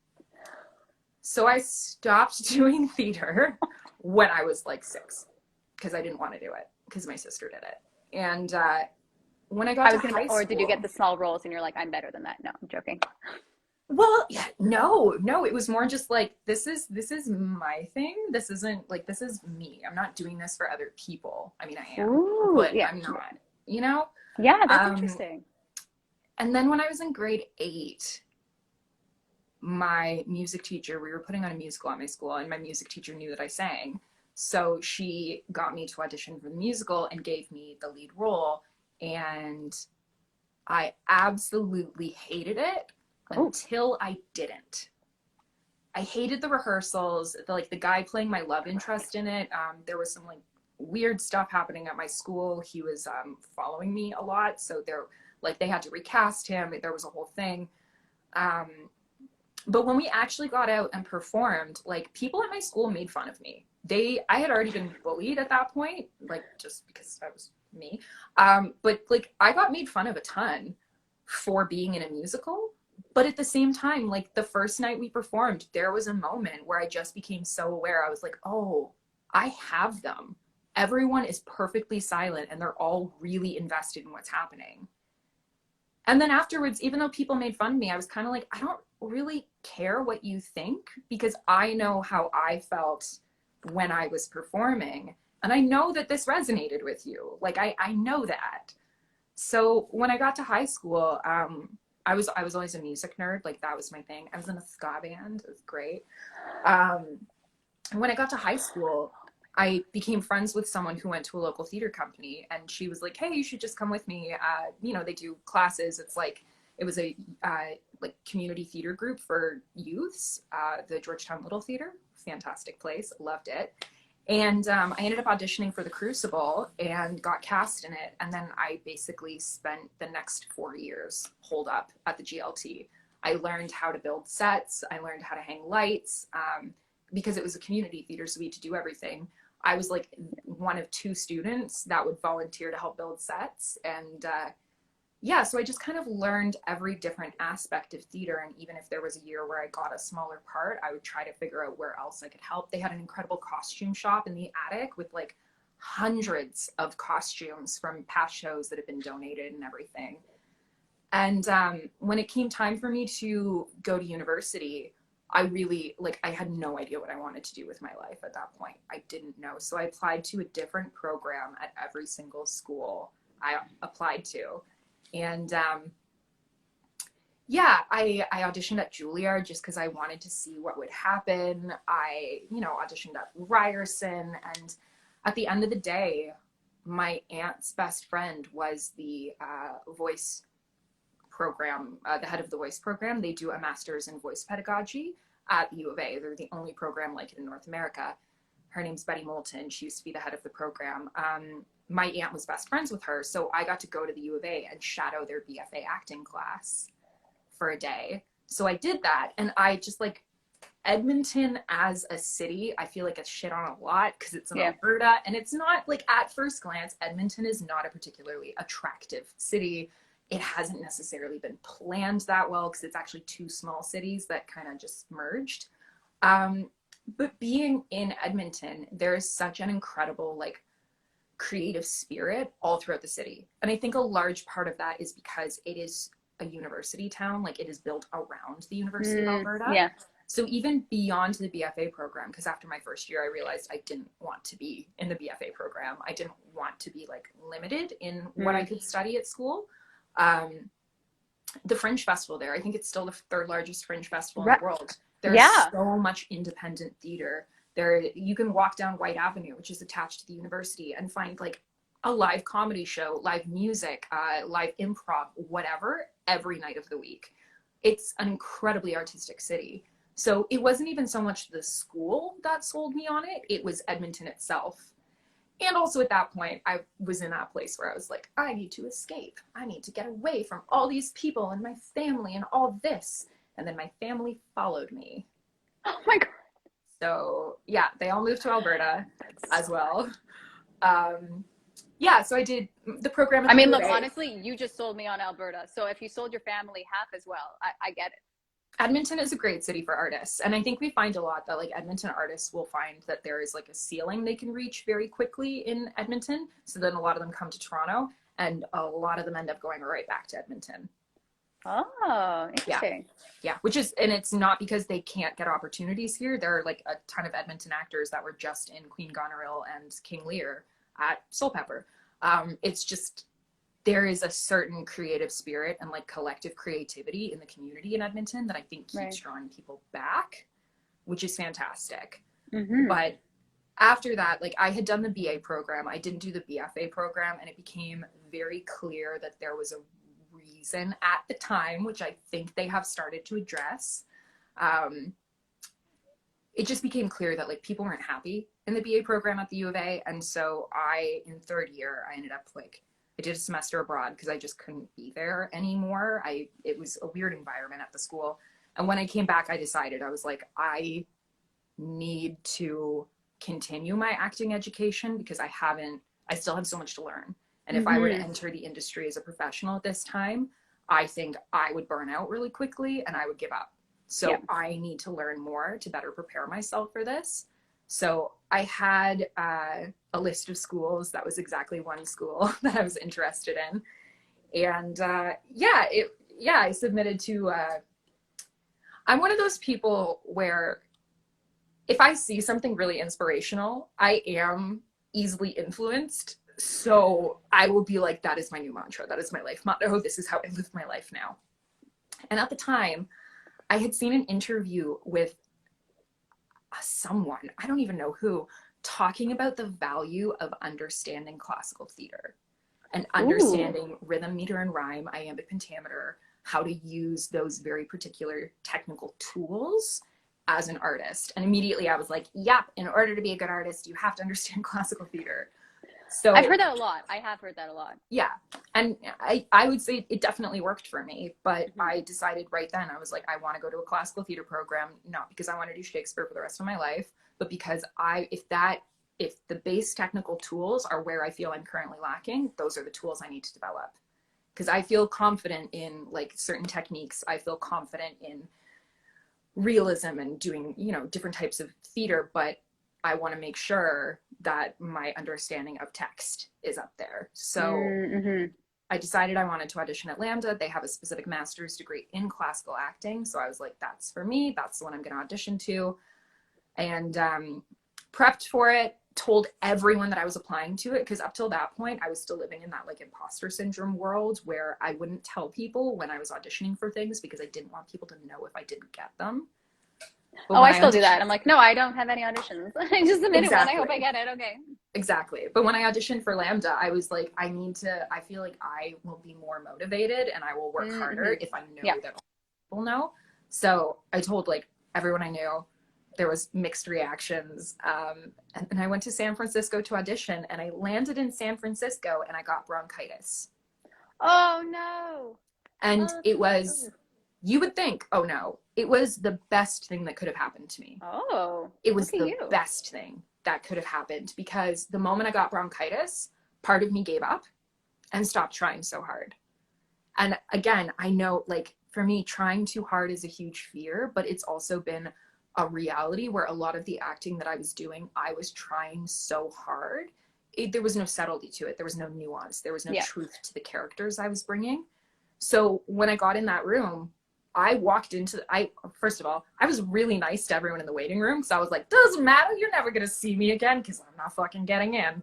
So I stopped doing theater when I was like 6, because I didn't want to do it, because my sister did it. And when I got to high school... Or did you get the small roles, and you're like, I'm better than that? No, I'm joking. Well, yeah, no, it was more just like, this is my thing. This isn't like, this is me. I'm not doing this for other people. I mean, I am, but I'm not, you know? Yeah, that's interesting. And then when I was in grade 8, my music teacher, we were putting on a musical at my school, and my music teacher knew that I sang. So she got me to audition for the musical and gave me the lead role. And I absolutely hated it. Until I didn't. I hated the rehearsals. The guy playing my love interest in it. There was some like weird stuff happening at my school. He was following me a lot, so they had to recast him. There was a whole thing. But when we actually got out and performed, like, people at my school made fun of me. I had already been bullied at that point, like just because I was me. But like I got made fun of a ton for being in a musical. But at the same time, like the first night we performed, there was a moment where I just became so aware. I was like, oh, I have them. Everyone is perfectly silent and they're all really invested in what's happening. And then afterwards, even though people made fun of me, I was kind of like, I don't really care what you think because I know how I felt when I was performing. And I know that this resonated with you. Like, I know that. So when I got to high school, I was always a music nerd. Like, that was my thing. I was in a ska band. It was great. And when I got to high school, I became friends with someone who went to a local theater company, and she was like, "Hey, you should just come with me. You know, they do classes. It's like it was a like community theater group for youths. The Georgetown Little Theater, fantastic place, loved it. And I ended up auditioning for the Crucible and got cast in it. And then I basically spent the next 4 years holed up at the GLT. I learned how to build sets. I learned how to hang lights because it was a community theater, so we had to do everything. I was like one of 2 students that would volunteer to help build sets. And yeah, so I just kind of learned every different aspect of theater. And even if there was a year where I got a smaller part, I would try to figure out where else I could help. They had an incredible costume shop in the attic with like hundreds of costumes from past shows that had been donated and everything. And when it came time for me to go to university, I really, like, I had no idea what I wanted to do with my life at that point. I didn't know. So I applied to a different program at every single school I applied to. And yeah, I auditioned at Juilliard just because I wanted to see what would happen. I, you know, auditioned at Ryerson. And at the end of the day, my aunt's best friend was the voice program, the head of the voice program. They do a master's in voice pedagogy at U of A. They're the only program like it in North America. Her name's Betty Moulton. She used to be the head of the program. My aunt was best friends with her, so I got to go to the U of A and shadow their BFA acting class for a day. So I did that, and I just like Edmonton as a city, I feel like it's shit on a lot because it's in Alberta, and it's not like at first glance, Edmonton is not a particularly attractive city. It hasn't necessarily been planned that well because it's actually 2 small cities that kind of just merged. But being in Edmonton, there is such an incredible like creative spirit all throughout the city. And I think a large part of that is because it is a university town, like it is built around the University of Alberta. Yeah. So even beyond the BFA program, because after my first year, I realized I didn't want to be in the BFA program. I didn't want to be like limited in what I could study at school. The Fringe Festival there, I think it's still the 3rd largest Fringe Festival in the world. There's so much independent theater. There, you can walk down White Avenue, which is attached to the university, and find like a live comedy show, live music, live improv, whatever, every night of the week. It's an incredibly artistic city. So it wasn't even so much the school that sold me on it, it was Edmonton itself. And also at that point, I was in that place where I was like, I need to escape. I need to get away from all these people and my family and all this. And then my family followed me. Oh my God. So yeah, they all moved to Alberta as well. Yeah, so I did the program. I mean, look, honestly, you just sold me on Alberta. So if you sold your family half as well, I get it. Edmonton is a great city for artists. And I think we find a lot that like Edmonton artists will find that there is like a ceiling they can reach very quickly in Edmonton. So then a lot of them come to Toronto and a lot of them end up going right back to Edmonton. Oh, interesting. Yeah, which is, and it's not because they can't get opportunities here. There are like a ton of Edmonton actors that were just in Queen Goneril and King Lear at Soulpepper. It's just, there is a certain creative spirit and like collective creativity in the community in Edmonton that I think keeps drawing people back, which is fantastic. But after that, like I had done the BA program, I didn't do the BFA program, and it became very clear that there was a reason at the time, which I think they have started to address. It just became clear that like people weren't happy in the BA program at the U of A. And so in 3rd year, I ended up like, I did a semester abroad because I just couldn't be there anymore. It was a weird environment at the school. And when I came back, I decided, I was like, I need to continue my acting education because I still have so much to learn. And if I were to enter the industry as a professional at this time, I think I would burn out really quickly and I would give up. So I need to learn more to better prepare myself for this. So I had a list of schools. That was exactly one school that I was interested in. And I submitted to, I'm one of those people where if I see something really inspirational, I am easily influenced. So I will be like, that is my new mantra. That is my life motto. This is how I live my life now. And at the time, I had seen an interview with someone, I don't even know who, talking about the value of understanding classical theater and understanding rhythm, meter, and rhyme, iambic pentameter, how to use those very particular technical tools as an artist. And immediately I was like, yep, in order to be a good artist, you have to understand classical theater. So I've heard that a lot. I have heard that a lot. Yeah. And I would say it definitely worked for me, but I decided right then, I was like, I want to go to a classical theater program, not because I want to do Shakespeare for the rest of my life, but because if the base technical tools are where I feel I'm currently lacking, those are the tools I need to develop. Because I feel confident in like certain techniques. I feel confident in realism and doing, different types of theater, but I want to make sure that my understanding of text is up there. So I decided I wanted to audition at LAMDA. They have a specific master's degree in classical acting. So I was like, that's for me. That's the one I'm going to audition to. And prepped for it, told everyone that I was applying to it. Because up till that point, I was still living in that like imposter syndrome world where I wouldn't tell people when I was auditioning for things because I didn't want people to know if I didn't get them. But I still do that. I'm like, no, I don't have any auditions. I just submitted one. I hope I get it. Okay. Exactly. But when I auditioned for LAMDA, I was like, I feel like I will be more motivated and I will work harder if I know that people know. So I told like everyone I knew. There was mixed reactions. And I went to San Francisco to audition and I landed in San Francisco and I got bronchitis. Oh no. And it was, you would think, oh no, it was the best thing that could have happened to me. Oh, it was the best thing that could have happened because the moment I got bronchitis, part of me gave up and stopped trying so hard. And again, I know like for me, trying too hard is a huge fear, but it's also been a reality where a lot of the acting that I was doing, I was trying so hard. There was no subtlety to it. There was no nuance. There was no truth to the characters I was bringing. So when I got in that room, first of all, I was really nice to everyone in the waiting room. So I was like, doesn't matter. You're never going to see me again because I'm not fucking getting in.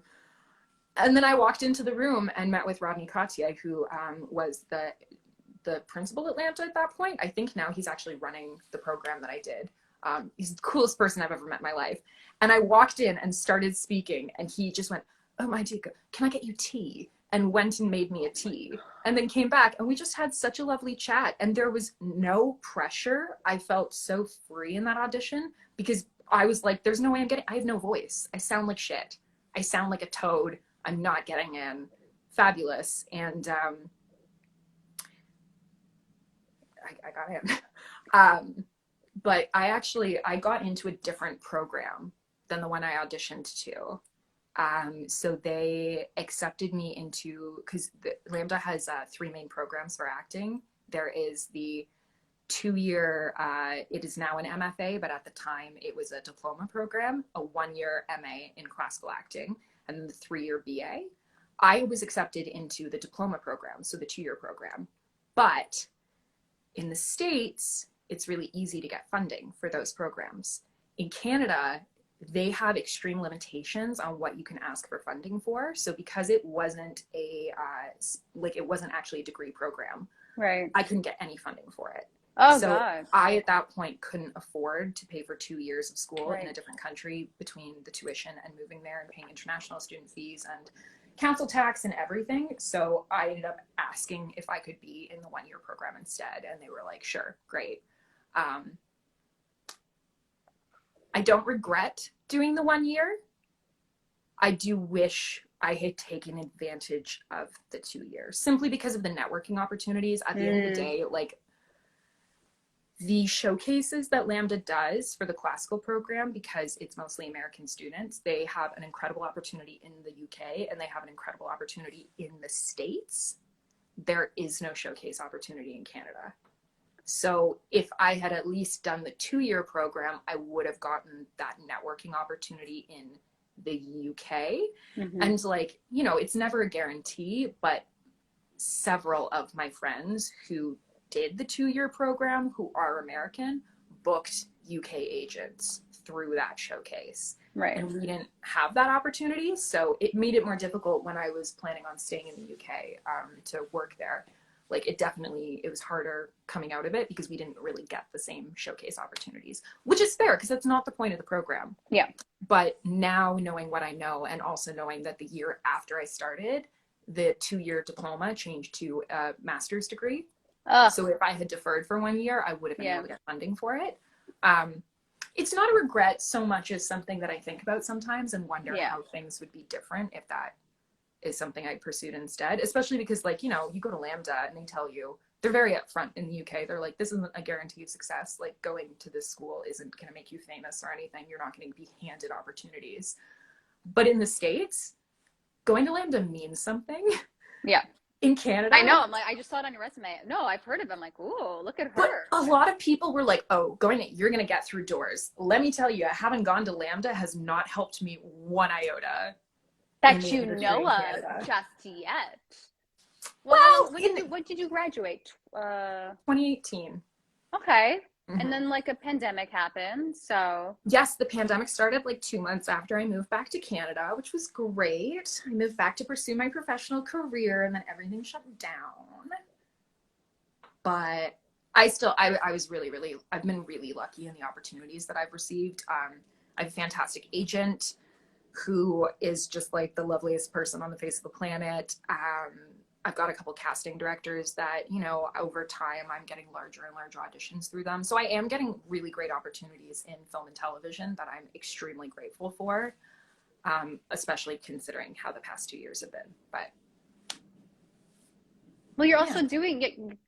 And then I walked into the room and met with Rodney Cartier, who was the principal at LAMDA at that point. I think now he's actually running the program that I did. He's the coolest person I've ever met in my life. And I walked in and started speaking and he just went, oh my dear, can I get you tea? And went and made me a tea and then came back and we just had such a lovely chat and there was no pressure. I felt so free in that audition because I was like, there's no way I have no voice. I sound like shit. I sound like a toad. I'm not getting in. Fabulous. And I got in. But I got into a different program than the one I auditioned to. So they accepted me into, because LAMDA has 3 main programs for acting. There is the 2-year, it is now an MFA, but at the time it was a diploma program, a 1-year MA in classical acting, and then the 3-year BA. I was accepted into the diploma program, so the 2-year program. But in the States, it's really easy to get funding for those programs. In Canada, they have extreme limitations on what you can ask for funding for. So because it wasn't it wasn't actually a degree program, right, I couldn't get any funding for it. Oh, so God. I, at that point, couldn't afford to pay for 2 years of school in a different country between the tuition and moving there and paying international student fees and council tax and everything. So I ended up asking if I could be in the 1-year program instead. And they were like, sure, great. I don't regret doing the 1 year. I do wish I had taken advantage of the 2 years simply because of the networking opportunities. At the end of the day, like The showcases that LAMDA does for the classical program, because it's mostly American students, they have an incredible opportunity in the UK and they have an incredible opportunity in the States. There is no showcase opportunity in Canada. So if I had at least done the 2-year program, I would have gotten that networking opportunity in the UK. Mm-hmm. And like, you know, it's never a guarantee, but several of my friends who did the 2-year program who are American booked UK agents through that showcase. Right. And we didn't have that opportunity. So it made it more difficult when I was planning on staying in the UK to work there. Like it was harder coming out of it because we didn't really get the same showcase opportunities, which is fair because that's not the point of the program. Yeah. But now knowing what I know and also knowing that the year after I started, the 2-year diploma changed to a master's degree. So if I had deferred for 1 year, I would have been able to get funding for it. It's not a regret so much as something that I think about sometimes and wonder how things would be different if that is something I pursued instead, especially because like, you know, you go to LAMDA and they tell you, they're very upfront in the UK. They're like, this isn't a guarantee of success. Like going to this school isn't going to make you famous or anything. You're not going to be handed opportunities. But in the States, going to LAMDA means something. Yeah. In Canada. I know. I'm like, I just saw it on your resume. No, I've heard of it. I'm like, ooh, look at her. But a lot of people were like, oh, you're going to get through doors. Let me tell you, having gone to LAMDA has not helped me one iota. That you know of just yet. Well, when did you graduate? 2018. Okay. Mm-hmm. And then like a pandemic happened, so. Yes, the pandemic started like 2 months after I moved back to Canada, which was great. I moved back to pursue my professional career and then everything shut down. But I was really, I've been really lucky in the opportunities that I've received. I have a fantastic agent who is just like the loveliest person on the face of the planet. I've got a couple casting directors that, you know, over time I'm getting larger and larger auditions through them. So I am getting really great opportunities in film and television that I'm extremely grateful for, especially considering how the past 2 years have been. But well, you're also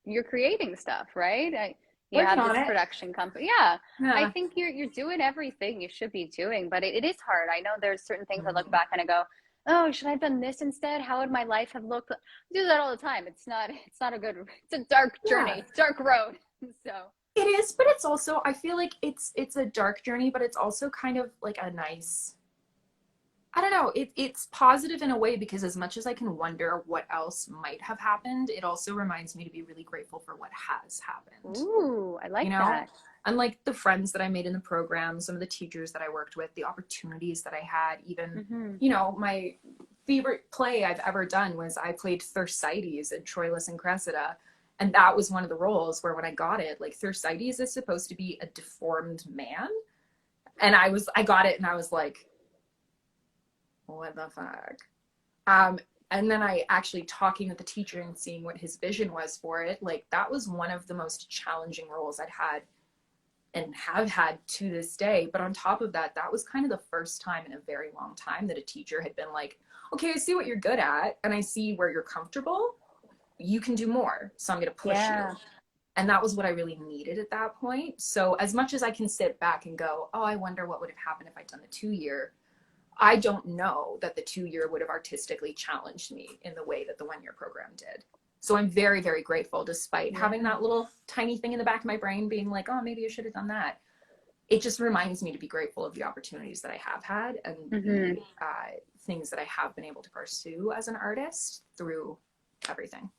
you're creating stuff, right? You have this production company. Yeah. I think you're doing everything you should be doing, but it is hard. I know there's certain things I look back and I go, oh, should I have done this instead? How would my life have looked? I do that all the time. It's a dark journey, dark road. So it is, but it's also, I feel like it's a dark journey, but it's also kind of like a nice, I don't know, it's positive in a way because as much as I can wonder what else might have happened, it also reminds me to be really grateful for what has happened. Ooh, I like that. And like the friends that I made in the program, some of the teachers that I worked with, the opportunities that I had, even, you know, my favorite play I've ever done was I played Thersites in Troilus and Cressida. And that was one of the roles where when I got it, like Thersites is supposed to be a deformed man. And I got it and I was like, what the fuck? And then I actually talking with the teacher and seeing what his vision was for it, like that was one of the most challenging roles I'd had and have had to this day. But on top of that, that was kind of the first time in a very long time that a teacher had been like, okay, I see what you're good at and I see where you're comfortable. You can do more. So I'm going to push you. And that was what I really needed at that point. So as much as I can sit back and go, oh, I wonder what would have happened if I'd done the 2-year, I don't know that the 2-year would have artistically challenged me in the way that the 1-year program did. So I'm very, very grateful despite having that little tiny thing in the back of my brain being like, oh, maybe I should have done that. It just reminds me to be grateful of the opportunities that I have had and the things that I have been able to pursue as an artist through everything.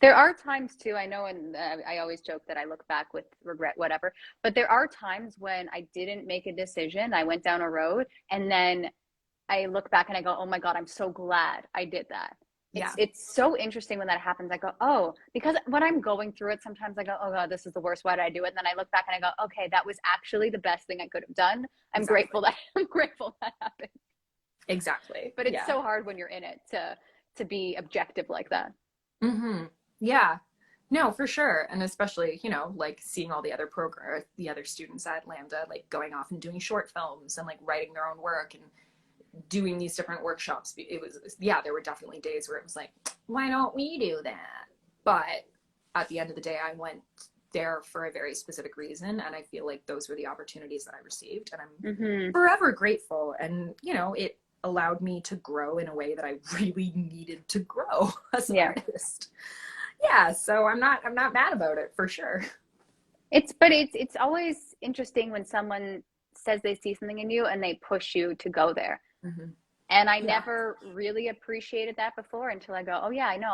There are times too, I know, and I always joke that I look back with regret, whatever, but there are times when I didn't make a decision. I went down a road and then I look back and I go, oh my God, I'm so glad I did that. It's so interesting when that happens. I go, oh, because when I'm going through it, sometimes I go, oh God, this is the worst. Why did I do it? And then I look back and I go, okay, that was actually the best thing I could have done. I'm grateful that happened. Exactly. But it's so hard when you're in it to be objective like that. Mm-hmm. Yeah, no, for sure. And especially, you know, like seeing all the other students at LAMDA, like going off and doing short films and like writing their own work and doing these different workshops. It was, there were definitely days where it was like, why don't we do that? But at the end of the day, I went there for a very specific reason. And I feel like those were the opportunities that I received. And I'm Mm-hmm. forever grateful. And, you know, it allowed me to grow in a way that I really needed to grow as an Yeah. artist. Yeah. So I'm not mad about it, for sure. It's always interesting when someone says they see something in you and they push you to go there. Mm-hmm. And I Yeah. never really appreciated that before until I go, oh yeah, I know.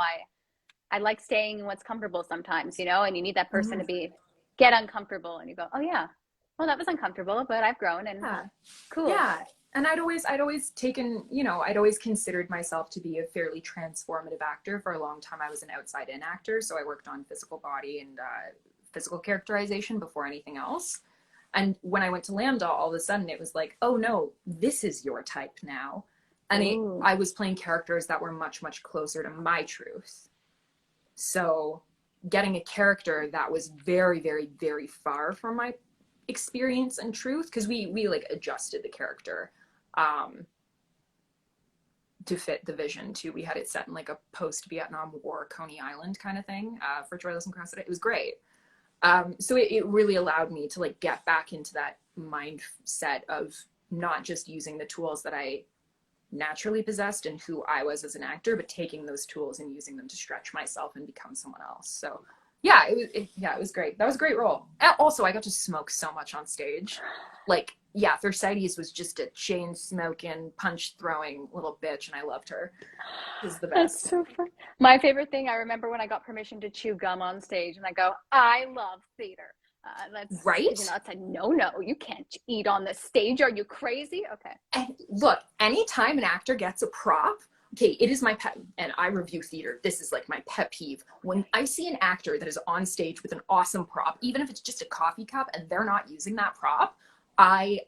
I like staying in what's comfortable sometimes, you know, and you need that person Mm-hmm. to get uncomfortable, and you go, oh yeah, well, that was uncomfortable, but I've grown and Yeah. cool. Yeah. And I'd always taken, you know, I'd always considered myself to be a fairly transformative actor. For a long time, I was an outside-in actor. So I worked on physical body and physical characterization before anything else. And when I went to LAMDA, all of a sudden it was like, oh no, this is your type now. And I was playing characters that were much, much closer to my truth. So getting a character that was very, very, very far from my experience and truth, because we like adjusted the character to fit the vision too. We had it set in like a post-Vietnam War Coney Island kind of thing for Joyless and Cressida. It was great. So it really allowed me to like get back into that mindset of not just using the tools that I naturally possessed and who I was as an actor, but taking those tools and using them to stretch myself and become someone else. So yeah, it was great. That was a great role. Also, I got to smoke so much on stage. Like, yeah, Thersites was just a chain smoking, punch throwing little bitch, and I loved her. It was the best. That's so fun. My favorite thing, I remember when I got permission to chew gum on stage, and I go, I love theater. That's right. You know, it's a no, you can't eat on the stage. Are you crazy? Okay. And look, anytime an actor gets a prop, okay, it is my pet, and I review theater. This is like my pet peeve. When I see an actor that is on stage with an awesome prop, even if it's just a coffee cup and they're not using that prop, I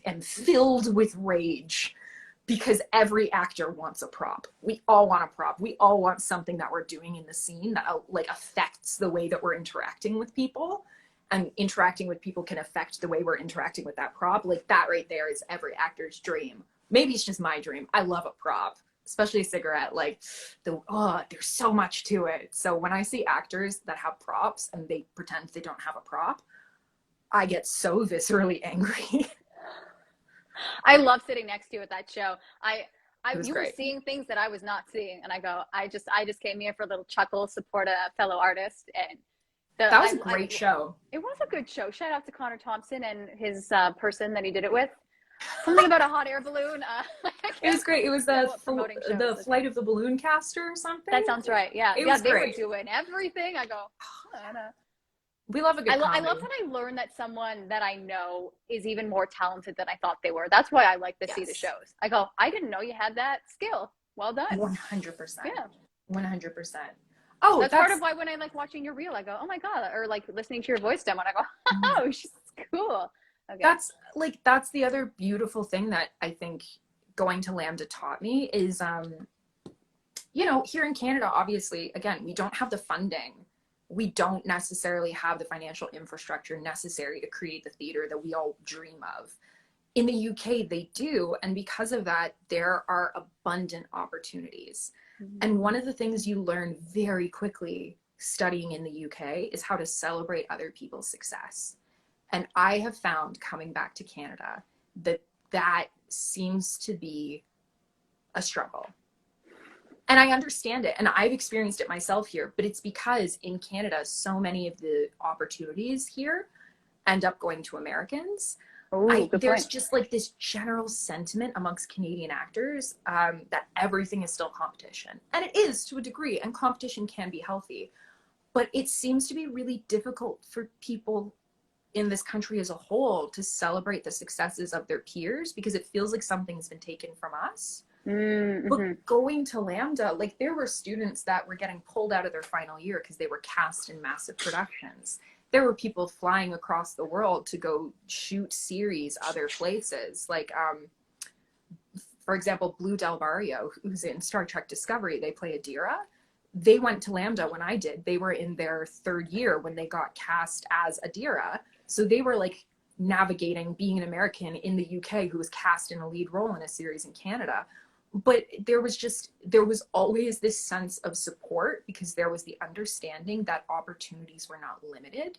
am filled with rage, because every actor wants a prop. We all want a prop. We all want something that we're doing in the scene that like affects the way that we're interacting with people. And interacting with people can affect the way we're interacting with that prop. Like that right there is every actor's dream. Maybe it's just my dream. I love a prop, especially a cigarette. Like there's so much to it. So when I see actors that have props and they pretend they don't have a prop, I get so viscerally angry. I love sitting next to you at that show. You Great. were seeing things that I was not seeing, and I go, I just came here for a little chuckle, support a fellow artist, and that was a great show. It was a good show. Shout out to Connor Thompson and his person that he did it with. Something about a hot air balloon. It was great. It was the Flight of the Balloon Caster or something. That sounds right. Yeah, it was they great. were doing everything. I go, we love a good comedy. I love that I learned that someone that I know is even more talented than I thought they were. That's why I like to see the shows. I go, I didn't know you had that skill. Well done. 100%. Yeah. 100%. Oh, that's part of why when I like watching your reel, I go, oh my God, or like listening to your voice demo, and I go, oh, she's cool. Okay. That's the other beautiful thing that I think going to LAMDA taught me is, you know, here in Canada, obviously, again, we don't have the funding. We don't necessarily have the financial infrastructure necessary to create the theater that we all dream of. In the UK, they do. And because of that, there are abundant opportunities. Mm-hmm. And one of the things you learn very quickly studying in the UK is how to celebrate other people's success. And I have found coming back to Canada that seems to be a struggle. And I understand it. And I've experienced it myself here, but it's because in Canada, so many of the opportunities here end up going to Americans. There's just like this general sentiment amongst Canadian actors that everything is still competition. And it is to a degree, and competition can be healthy. But it seems to be really difficult for people in this country as a whole to celebrate the successes of their peers, because it feels like something's been taken from us. Mm-hmm. But going to LAMDA, like there were students that were getting pulled out of their final year because they were cast in massive productions. There were people flying across the world to go shoot series other places. Like, for example, Blue Del Barrio, who's in Star Trek Discovery, they play Adira. They went to LAMDA when I did. They were in their third year when they got cast as Adira. So they were like navigating being an American in the UK who was cast in a lead role in a series in Canada. but there was always this sense of support because there was the understanding that opportunities were not limited,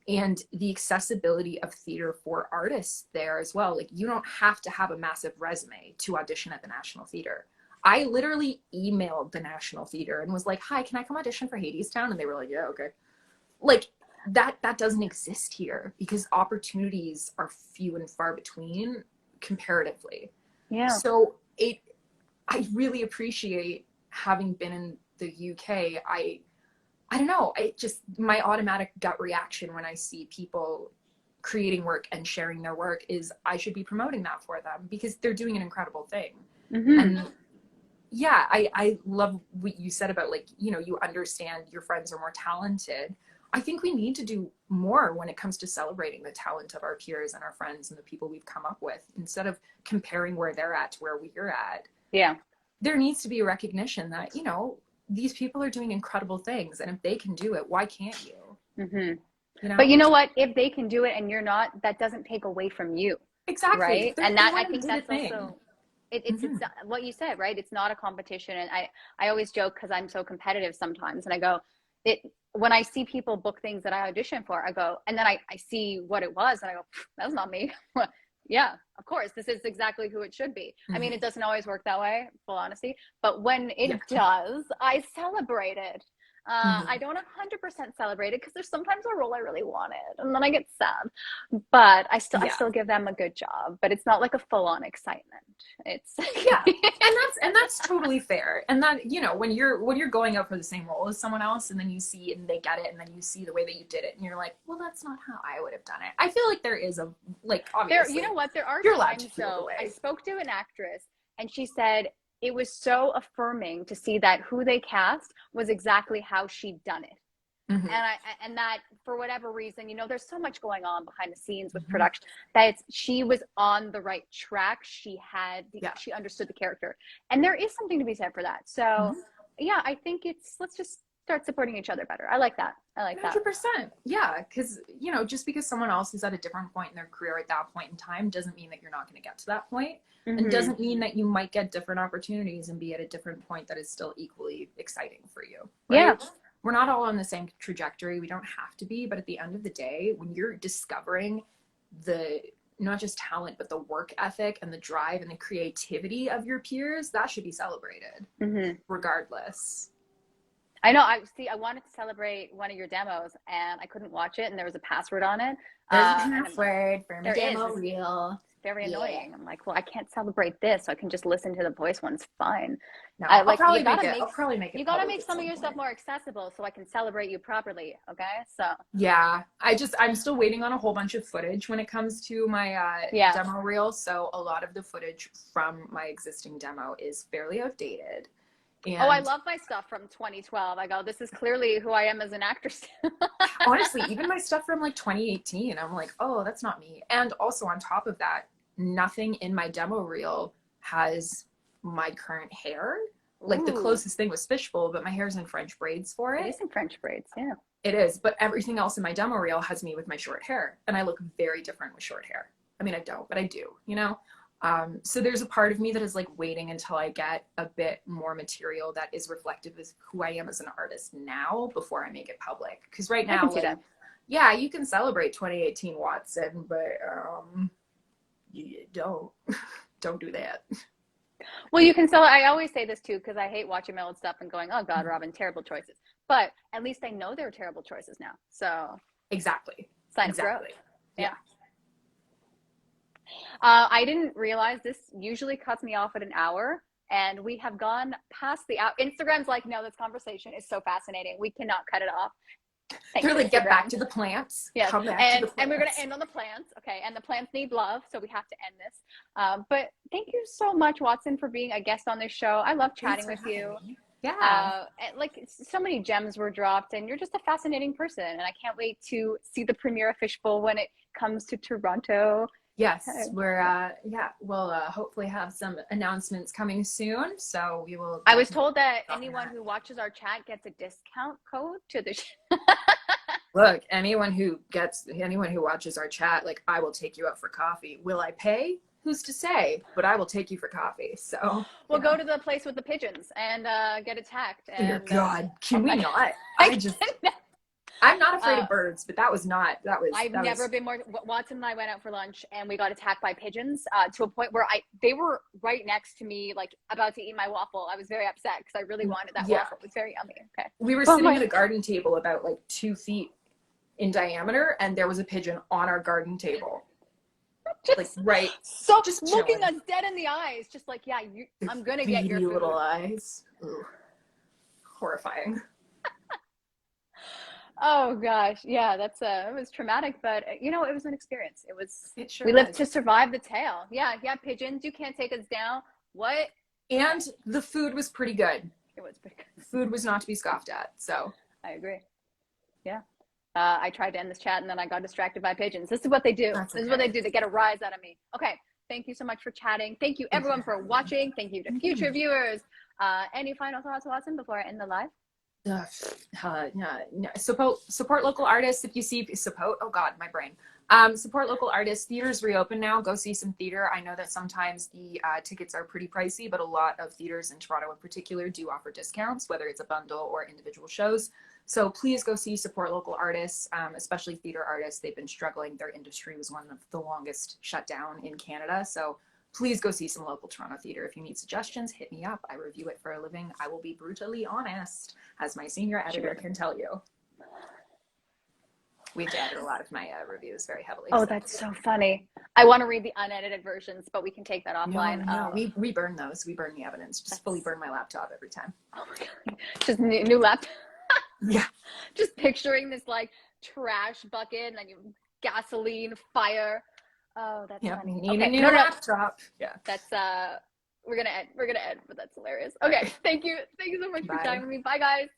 and the accessibility of theater for artists there as well. Like, you don't have to have a massive resume to audition at the National Theater. I literally emailed the National Theater and was like, hi, can I come audition for Hadestown? And they were like, yeah, okay. Like, that doesn't exist here because opportunities are few and far between comparatively. Yeah. So I really appreciate having been in the UK. I don't know, my automatic gut reaction when I see people creating work and sharing their work is I should be promoting that for them because they're doing an incredible thing. Mm-hmm. And yeah, I love what you said about, like, you know, you understand your friends are more talented. I think we need to do more when it comes to celebrating the talent of our peers and our friends and the people we've come up with, instead of comparing where they're at to where we're at. Yeah. There needs to be a recognition that, you know, these people are doing incredible things, and if they can do it, why can't you? Mm-hmm. You know? But you know what? If they can do it and you're not, that doesn't take away from you. Exactly. Right? And that, I think that's also, it's what you said, right? It's not a competition. And I always joke because I'm so competitive sometimes, and I go, when I see people book things that I audition for, I go, and then I see what it was, and I go, that's not me. Yeah, of course, this is exactly who it should be. I mean, it doesn't always work that way, full honesty, but when it does, I celebrate it. I don't 100% celebrate it because there's sometimes a role I really wanted and then I get sad, but I still give them a good job, but it's not like a full-on excitement. It's and that's totally fair. And that, you know, when you're going up for the same role as someone else, and then you see and they get it, and then you see the way that you did it, and you're like, well, that's not how I would have done it. I feel like there is obviously you know what, there are times though. I spoke to an actress and she said it was so affirming to see that who they cast was exactly how she'd done it. Mm-hmm. And that for whatever reason, you know, there's so much going on behind the scenes with production that she was on the right track. She understood the character, and there is something to be said for that. So yeah, I think let's just start supporting each other better. I like that. 100%. Yeah, because, you know, just because someone else is at a different point in their career at that point in time doesn't mean that you're not going to get to that point. And doesn't mean that you might get different opportunities and be at a different point that is still equally exciting for you. Right? Yeah. We're not all on the same trajectory. We don't have to be, but at the end of the day, when you're discovering not just talent, but the work ethic and the drive and the creativity of your peers, that should be celebrated regardless. I know. I wanted to celebrate one of your demos and I couldn't watch it, and there was a password on it. There's a password for my demo reel. Very annoying. I'm like, well, I can't celebrate this, so I can just listen to the voice ones. Fine. No, I'll probably make it. You gotta make some of your stuff more accessible so I can celebrate you properly. Okay, so yeah, I'm still waiting on a whole bunch of footage when it comes to my demo reel. So a lot of the footage from my existing demo is fairly outdated. And I love my stuff from 2012. I go, this is clearly who I am as an actress. Honestly, even my stuff from like 2018, I'm like, oh, that's not me. And also on top of that, nothing in my demo reel has my current hair. Like the closest thing was Fishbowl, but my hair's in French braids for it. It is in French braids, yeah. It is, but everything else in my demo reel has me with my short hair, and I look very different with short hair. I mean, I don't, but I do, you know? So there's a part of me that is like waiting until I get a bit more material that is reflective of who I am as an artist now before I make it public. Because right now, yeah, you can celebrate 2018 Watson, but you don't do that. Well, you can I always say this too, because I hate watching my old stuff and going, oh God, Robyn, terrible choices. But at least I know they're terrible choices now. So exactly. Sign of growth. Yeah. I didn't realize this usually cuts me off at an hour, and we have gone past the hour. Instagram's like, no, this conversation is so fascinating. We cannot cut it off. They're like, get back to the plants. Yes. Come back to the plants. And we're going to end on the plants. Okay. And the plants need love, so we have to end this. But thank you so much, Watson, for being a guest on this show. I love chatting with you. Yeah. Like so many gems were dropped, and you're just a fascinating person. And I can't wait to see the premiere of Fishbowl when it comes to Toronto. Yes, we'll hopefully have some announcements coming soon. So we will. I was told that anyone who watches our chat gets a discount code to the Look, anyone who watches our chat, like, I will take you out for coffee. Will I pay? who's to say? But I will take you for coffee. So we'll go to the place with the pigeons and get attacked. And, dear God, can we not? cannot. I'm not afraid of birds, but I've never been more. Watson and I went out for lunch and we got attacked by pigeons to a point where they were right next to me, like about to eat my waffle. I was very upset because I really wanted that waffle. It was very yummy. Okay. We were sitting at a garden table about like 2 feet in diameter, and there was a pigeon on our garden table. Just looking us dead in the eyes, just like, yeah, I'm gonna get your food. Little eyes. Ooh. Horrifying. Oh gosh, yeah, it was traumatic, but it was an experience. We lived to survive the tale. Yeah, pigeons, you can't take us down. What? And the food was pretty good. It was pretty good. The food was not to be scoffed at, so. I agree. Yeah. I tried to end this chat and then I got distracted by pigeons. This is what they do. This is what they do. They get a rise out of me. Okay. Thank you so much for chatting. Thank you everyone for watching. Thank you to future viewers. Any final thoughts, Watson, before I end the live? No. Support local artists. If you see support, oh God, my brain. Support local artists. Theaters reopen now. Go see some theater. I know that sometimes the tickets are pretty pricey, but a lot of theaters in Toronto in particular do offer discounts, whether it's a bundle or individual shows. So please go see, support local artists, especially theater artists. They've been struggling. Their industry was one of the longest shut down in Canada. So please go see some local Toronto theater. If you need suggestions, hit me up. I review it for a living. I will be brutally honest, as my senior editor can tell you. We have to edit a lot of my reviews very heavily. Oh, that's so funny. I want to read the unedited versions, but we can take that offline. No, we burn those. We burn the evidence. Just fully burn my laptop every time. Oh my God. Just new laptop. Yeah. Just picturing this like trash bucket and then you gasoline, fire. Oh, that's funny. Need a new laptop. Yeah. That's we're gonna end, but that's hilarious. Okay, thank you so much for joining me. Bye guys.